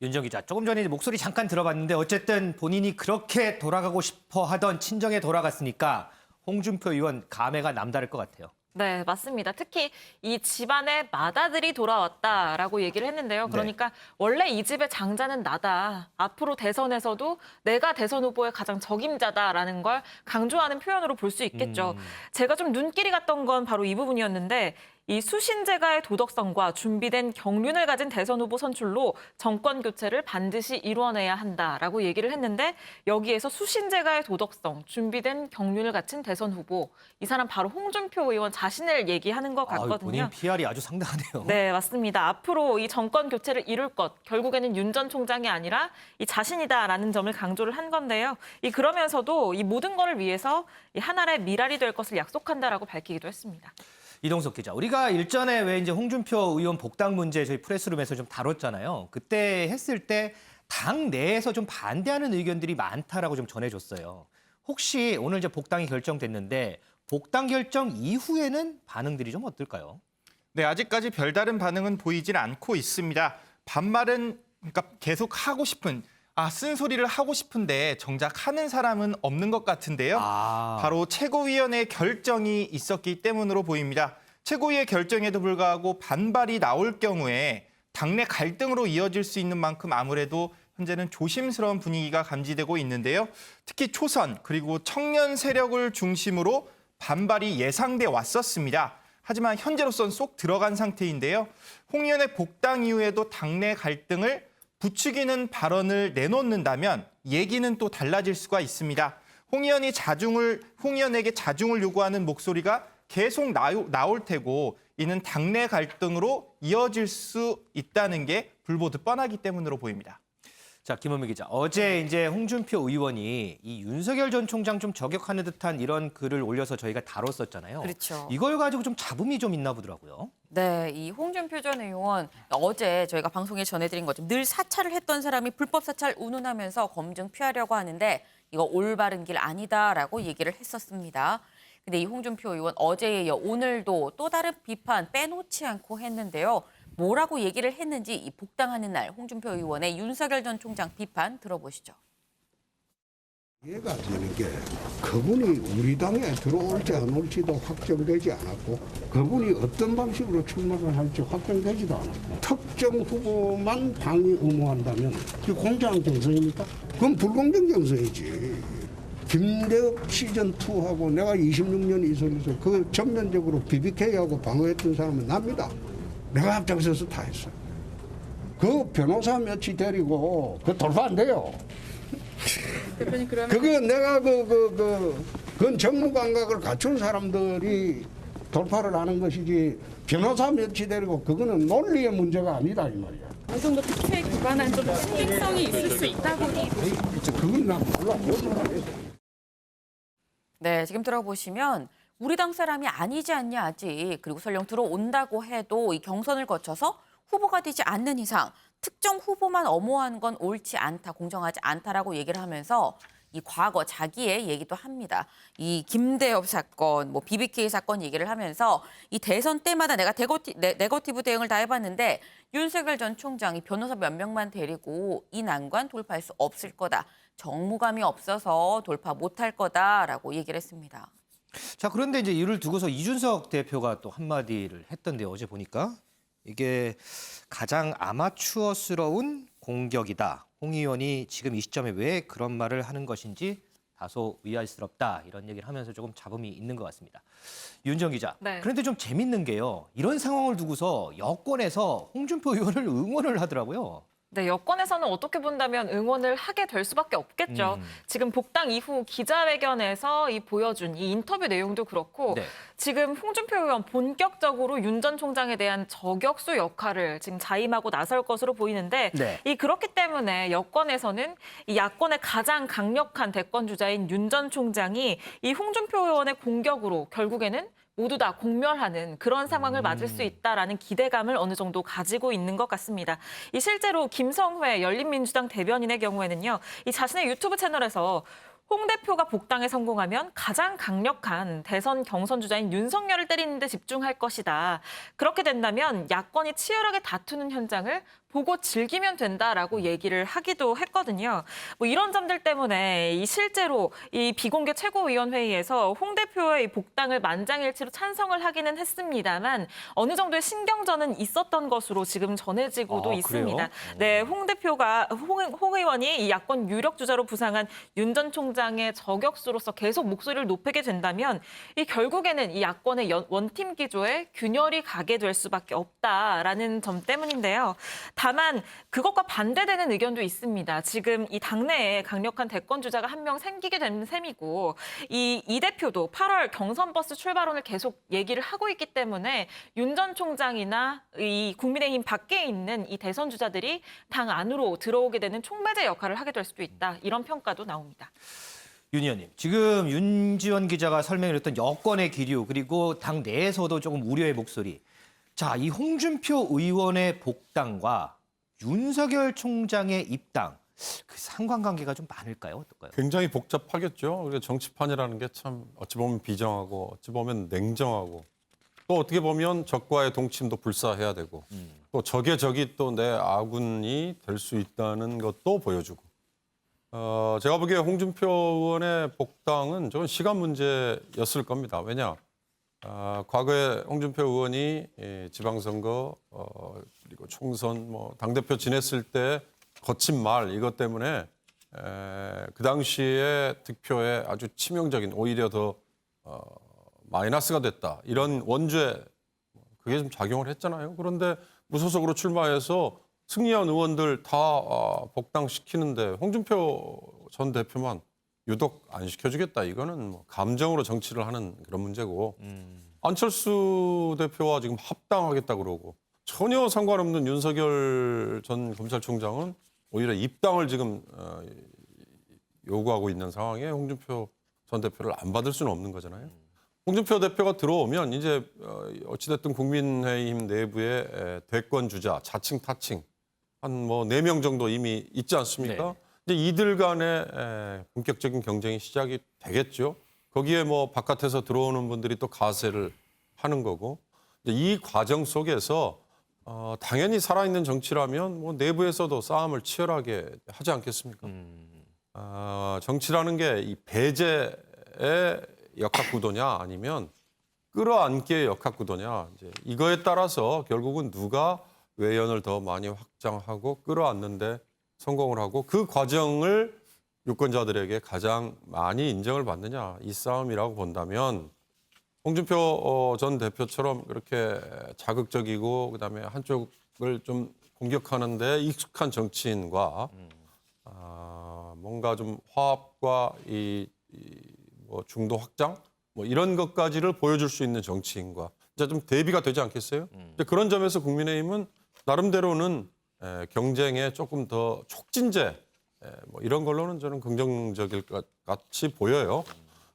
윤정 기자, 조금 전에 목소리 잠깐 들어봤는데 어쨌든 본인이 그렇게 돌아가고 싶어 하던 친정에 돌아갔으니까 홍준표 의원 감회가 남다를 것 같아요. 네, 맞습니다. 특히 이 집안의 맏아들이 돌아왔다라고 얘기를 했는데요. 그러니까 원래 이 집의 장자는 나다. 앞으로 대선에서도 내가 대선 후보의 가장 적임자다라는 걸 강조하는 표현으로 볼 수 있겠죠. 제가 좀 눈길이 갔던 건 바로 이 부분이었는데 이 수신제가의 도덕성과 준비된 경륜을 가진 대선 후보 선출로 정권 교체를 반드시 이루어내야 한다라고 얘기를 했는데 여기에서 수신제가의 도덕성, 준비된 경륜을 갖춘 대선 후보, 이 사람 바로 홍준표 의원 자신을 얘기하는 것 같거든요. 본인 PR이 아주 상당하네요. 네, 맞습니다. 앞으로 이 정권 교체를 이룰 것, 결국에는 윤 전 총장이 아니라 이 자신이다라는 점을 강조를 한 건데요. 그러면서도 이 모든 것을 위해서 이 하나의 미랄이 될 것을 약속한다라고 밝히기도 했습니다. 이동석 기자, 우리가 일전에 왜 이제 홍준표 의원 복당 문제 저희 프레스룸에서 좀 다뤘잖아요. 그때 했을 때 당 내에서 좀 반대하는 의견들이 많다라고 좀 전해줬어요. 혹시 오늘 이제 복당이 결정됐는데 복당 결정 이후에는 반응들이 좀 어떨까요? 네, 아직까지 별다른 반응은 보이질 않고 있습니다. 반말은 그러니까 계속 하고 싶은, 쓴소리를 하고 싶은데 정작 하는 사람은 없는 것 같은데요. 바로 최고위원회 결정이 있었기 때문으로 보입니다. 최고위의 결정에도 불구하고 반발이 나올 경우에 당내 갈등으로 이어질 수 있는 만큼 아무래도 현재는 조심스러운 분위기가 감지되고 있는데요. 특히 초선 그리고 청년 세력을 중심으로 반발이 예상돼 왔었습니다. 하지만 현재로선 쏙 들어간 상태인데요. 홍 의원의 복당 이후에도 당내 갈등을 부추기는 발언을 내놓는다면 얘기는 또 달라질 수가 있습니다. 홍 의원에게 자중을 요구하는 목소리가 계속 나올 테고 이는 당내 갈등으로 이어질 수 있다는 게 불보듯 뻔하기 때문으로 보입니다. 자, 김원미 기자, 어제 이제 홍준표 의원이 이 윤석열 전 총장 좀 저격하는 듯한 이런 글을 올려서 저희가 다뤘었잖아요. 그렇죠. 이걸 가지고 좀 잡음이 좀 있나 보더라고요. 네, 이 홍준표 전 의원 어제 저희가 방송에 전해드린 것처럼 늘 사찰을 했던 사람이 불법 사찰 운운하면서 검증 피하려고 하는데 이거 올바른 길 아니다라고 얘기를 했었습니다. 근데 이 홍준표 의원 어제에 이어 오늘도 또 다른 비판 빼놓지 않고 했는데요. 뭐라고 얘기를 했는지 이 복당하는 날 홍준표 의원의 윤석열 전 총장 비판 들어보시죠. 이해가 되는 게 그분이 우리 당에 들어올지 안 올지도 확정되지 않았고 그분이 어떤 방식으로 출마를 할지 확정되지도 않았고 특정 후보만 당이 의무한다면 그게 공정 경선입니까? 그건 불공정 경선이지. 김대엽 시즌2하고 내가 26년 이선에서 그 전면적으로 BBK하고 방어했던 사람은 납니다. 내가 앞장서서 다 했어요. 그 변호사 몇이 데리고 그 돌파 안 돼요. 그거 내가 그건 정무 감각을 갖춘 사람들이 돌파를 하는 것이지 변호사 몇이 데리고 그거는 논리의 문제가 아니다 이 말이야. 어느 정도 특혜에 기반한 좀 신빙성이 있을 수 있다고. 그건 난 몰라. 네, 지금 들어보시면 우리 당 사람이 아니지 않냐 아직. 그리고 설령 들어온다고 해도 이 경선을 거쳐서 후보가 되지 않는 이상 특정 후보만 엄호하는 건 옳지 않다, 공정하지 않다라고 얘기를 하면서 이 과거 자기의 얘기도 합니다. 이 김대엽 사건, 뭐 BBK 사건 얘기를 하면서 이 대선 때마다 내가 네거티브 대응을 다 해봤는데 윤석열 전 총장이 변호사 몇 명만 데리고 이 난관 돌파할 수 없을 거다. 정무감이 없어서 돌파 못할 거다라고 얘기를 했습니다. 자, 그런데 이제 이를 두고서 이준석 대표가 또 한마디를 했던데요. 어제 보니까 이게 가장 아마추어스러운 공격이다. 홍 의원이 지금 이 시점에 왜 그런 말을 하는 것인지 다소 의아스럽다. 이런 얘기를 하면서 조금 잡음이 있는 것 같습니다. 윤정 기자. 네. 그런데 좀 재밌는 게요. 이런 상황을 두고서 여권에서 홍준표 의원을 응원을 하더라고요. 네, 여권에서는 어떻게 본다면 응원을 하게 될 수밖에 없겠죠. 지금 복당 이후 기자회견에서 보여준 이 인터뷰 내용도 그렇고 네. 지금 홍준표 의원 본격적으로 윤 전 총장에 대한 저격수 역할을 지금 자임하고 나설 것으로 보이는데 네. 그렇기 때문에 여권에서는 이 야권의 가장 강력한 대권 주자인 윤 전 총장이 이 홍준표 의원의 공격으로 결국에는 모두 다 공멸하는 그런 상황을 맞을 수 있다라는 기대감을 어느 정도 가지고 있는 것 같습니다. 이 실제로 김성회 열린민주당 대변인의 경우에는요, 이 자신의 유튜브 채널에서 홍 대표가 복당에 성공하면 가장 강력한 대선 경선 주자인 윤석열을 때리는 데 집중할 것이다. 그렇게 된다면 야권이 치열하게 다투는 현장을 보고 즐기면 된다라고 얘기를 하기도 했거든요. 뭐 이런 점들 때문에 실제로 이 비공개 최고위원회의에서 홍 대표의 복당을 만장일치로 찬성을 하기는 했습니다만 어느 정도의 신경전은 있었던 것으로 지금 전해지고도 있습니다. 네, 홍 의원이 이 야권 유력 주자로 부상한 윤 전 총장의 저격수로서 계속 목소리를 높이게 된다면 이 결국에는 이 야권의 원팀 기조에 균열이 가게 될 수밖에 없다라는 점 때문인데요. 다만 그것과 반대되는 의견도 있습니다. 지금 이 당내에 강력한 대권 주자가 한 명 생기게 된 셈이고 이 대표도 8월 경선 버스 출발론을 계속 얘기를 하고 있기 때문에 윤 전 총장이나 이 국민의힘 밖에 있는 이 대선 주자들이 당 안으로 들어오게 되는 촉매제 역할을 하게 될 수도 있다. 이런 평가도 나옵니다. 윤 의원님, 지금 윤지원 기자가 설명을 했던 여권의 기류 그리고 당 내에서도 조금 우려의 목소리. 자, 이 홍준표 의원의 복당과 윤석열 총장의 입당, 그 상관관계가 좀 많을까요? 어떨까요? 굉장히 복잡하겠죠. 그래서 정치판이라는 게 참 어찌 보면 비정하고 어찌 보면 냉정하고 또 어떻게 보면 적과의 동침도 불사해야 되고 또 적의 적이 또 내 아군이 될 수 있다는 것도 보여주고 제가 보기에 홍준표 의원의 복당은 저는 시간 문제였을 겁니다. 왜냐? 과거에 홍준표 의원이 지방선거 그리고 총선 당대표 지냈을 때 거친 말 이것 때문에 그 당시에 득표에 아주 치명적인 오히려 더 마이너스가 됐다. 이런 원죄 그게 좀 작용을 했잖아요. 그런데 무소속으로 출마해서 승리한 의원들 다 복당시키는데 홍준표 전 대표만 유독 안 시켜주겠다. 이거는 감정으로 정치를 하는 그런 문제고 안철수 대표와 지금 합당하겠다 그러고 전혀 상관없는 윤석열 전 검찰총장은 오히려 입당을 지금 요구하고 있는 상황에 홍준표 전 대표를 안 받을 수는 없는 거잖아요. 홍준표 대표가 들어오면 이제 어찌됐든 국민의힘 내부의 대권 주자, 자칭 타칭 한 4명 정도 이미 있지 않습니까? 이제 이들 간의 본격적인 경쟁이 시작이 되겠죠. 거기에 바깥에서 들어오는 분들이 또 가세를 하는 거고 이 과정 속에서 당연히 살아있는 정치라면 내부에서도 싸움을 치열하게 하지 않겠습니까? 정치라는 게 이 배제의 역학구도냐 아니면 끌어안기의 역학구도냐 이거에 따라서 결국은 누가 외연을 더 많이 확장하고 끌어안는데 성공을 하고 그 과정을 유권자들에게 가장 많이 인정을 받느냐 이 싸움이라고 본다면 홍준표 전 대표처럼 그렇게 자극적이고 그다음에 한쪽을 좀 공격하는 데 익숙한 정치인과 뭔가 좀 화합과 중도 확장 이런 것까지를 보여줄 수 있는 정치인과 이제 좀 대비가 되지 않겠어요? 그런 점에서 국민의힘은 나름대로는 경쟁에 조금 더 촉진제 이런 걸로는 저는 긍정적일 것 같이 보여요.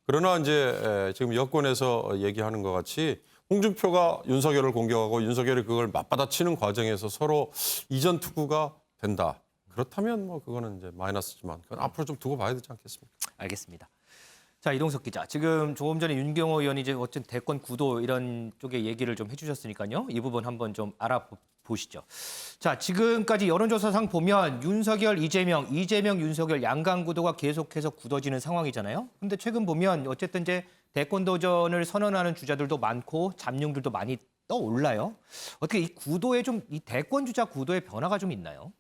그러나 이제 지금 여권에서 얘기하는 것 같이 홍준표가 윤석열을 공격하고 윤석열이 그걸 맞받아치는 과정에서 서로 이전 투구가 된다. 그렇다면 뭐 그거는 이제 마이너스지만 그건 앞으로 좀 두고 봐야 되지 않겠습니까? 알겠습니다. 자, 이동석 기자. 지금 조금 전에 윤경호 의원이 이제 어쨌든 대권 구도 이런 쪽에 얘기를 좀 해주셨으니까요. 이 부분 한번 좀 알아보시죠. 자, 지금까지 여론조사상 보면 윤석열, 이재명, 윤석열 양강 구도가 계속해서 굳어지는 상황이잖아요. 근데 최근 보면 어쨌든 이제 대권 도전을 선언하는 주자들도 많고 잠룡들도 많이 떠올라요. 어떻게 이 구도에 좀 이 대권 주자 구도에 변화가 좀 있나요?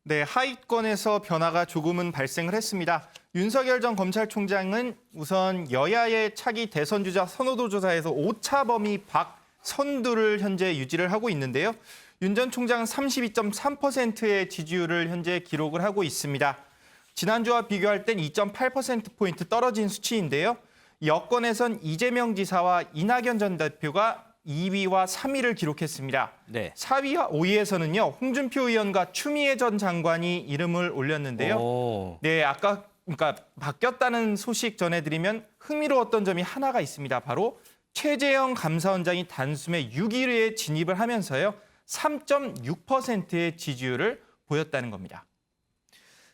네, 하위권에서 변화가 조금은 발생을 했습니다. 윤석열 전 검찰총장은 우선 여야의 차기 대선 주자 선호도 조사에서 오차 범위 밖 선두를 현재 유지를 하고 있는데요. 윤 전 총장은 32.3%의 지지율을 현재 기록을 하고 있습니다. 지난주와 비교할 땐 2.8%포인트 떨어진 수치인데요. 여권에선 이재명 지사와 이낙연 전 대표가 2위와 3위를 기록했습니다. 네. 4위와 5위에서는요. 홍준표 의원과 추미애 전 장관이 이름을 올렸는데요. 네, 아까 그러니까 바뀌었다는 소식 전해드리면 흥미로웠던 점이 하나가 있습니다. 바로 최재형 감사원장이 단숨에 6위에 진입을 하면서요. 3.6%의 지지율을 보였다는 겁니다.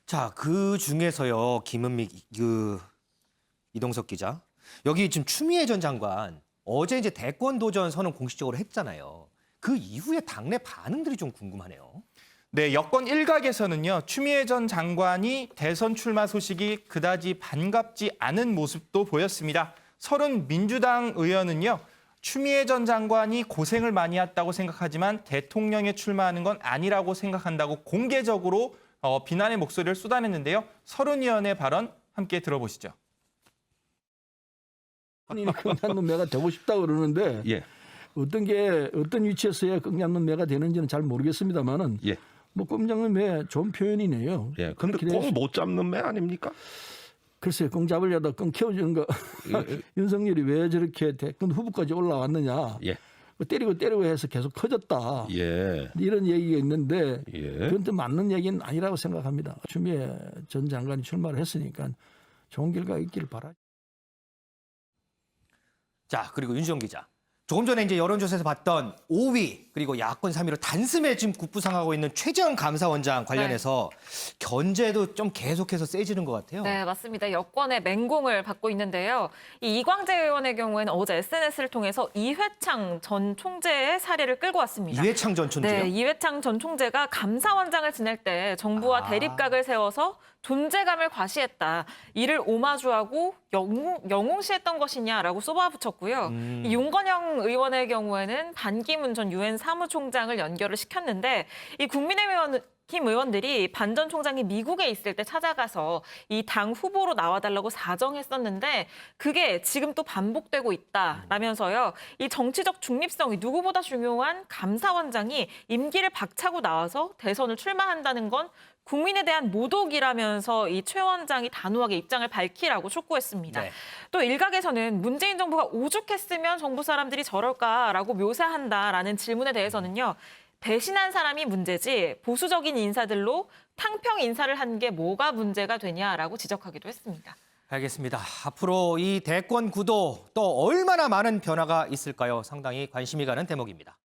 자, 그 중에서요. 김은미 이동석 기자. 여기 지금 추미애 전 장관 어제 이제 대권 도전 선언 공식적으로 했잖아요. 그 이후에 당내 반응들이 좀 궁금하네요. 네, 여권 일각에서는요. 추미애 전 장관이 대선 출마 소식이 그다지 반갑지 않은 모습도 보였습니다. 서른 민주당 의원은요. 추미애 전 장관이 고생을 많이 했다고 생각하지만 대통령에 출마하는 건 아니라고 생각한다고 공개적으로 비난의 목소리를 쏟아냈는데요. 서른 의원의 발언 함께 들어보시죠. 끈장눈매가 되고 싶다고 그러는데 예. 어떤 위치에서야 끈장눈매가 되는지는 잘 모르겠습니다만은 예. 뭐 끈장눈매 좋은 표현이네요. 예. 근데 꼭 못 잡는 매 아닙니까? 글쎄요, 끈 잡으려다 끈 키워주는 거. 윤석열이 왜 저렇게 대권 후보까지 올라왔느냐. 예. 때리고 해서 계속 커졌다. 예. 이런 얘기가 있는데 예. 그건 또 맞는 얘기는 아니라고 생각합니다. 추미애 전 장관이 출마를 했으니까 좋은 결과 있기를 바라죠. 자, 그리고 윤지영 기자. 조금 전에 이제 여론조사에서 봤던 5위 그리고 야권 3위로 단숨에 지금 급부상하고 있는 최재형 감사원장 관련해서 견제도 좀 계속해서 세지는 것 같아요. 네, 맞습니다. 여권의 맹공을 받고 있는데요. 이 이광재 의원의 경우에는 어제 SNS를 통해서 이회창 전 총재의 사례를 끌고 왔습니다. 이회창 전 총재요? 네, 이회창 전 총재가 감사원장을 지낼 때 정부와 대립각을 세워서 존재감을 과시했다. 이를 오마주하고 영웅시했던 것이냐라고 쏘아붙였고요. 이 윤건영 의원의 경우에는 반기문 전 유엔 사무총장을 연결을 시켰는데 이 국민의힘 의원들이 반 전 총장이 미국에 있을 때 찾아가서 이 당 후보로 나와달라고 사정했었는데 그게 지금 또 반복되고 있다라면서요. 이 정치적 중립성이 누구보다 중요한 감사원장이 임기를 박차고 나와서 대선을 출마한다는 건 국민에 대한 모독이라면서 이 최 원장이 단호하게 입장을 밝히라고 촉구했습니다. 네. 또 일각에서는 문재인 정부가 오죽했으면 정부 사람들이 저럴까라고 묘사한다라는 질문에 대해서는요. 배신한 사람이 문제지 보수적인 인사들로 탕평 인사를 한 게 뭐가 문제가 되냐라고 지적하기도 했습니다. 알겠습니다. 앞으로 이 대권 구도 또 얼마나 많은 변화가 있을까요? 상당히 관심이 가는 대목입니다.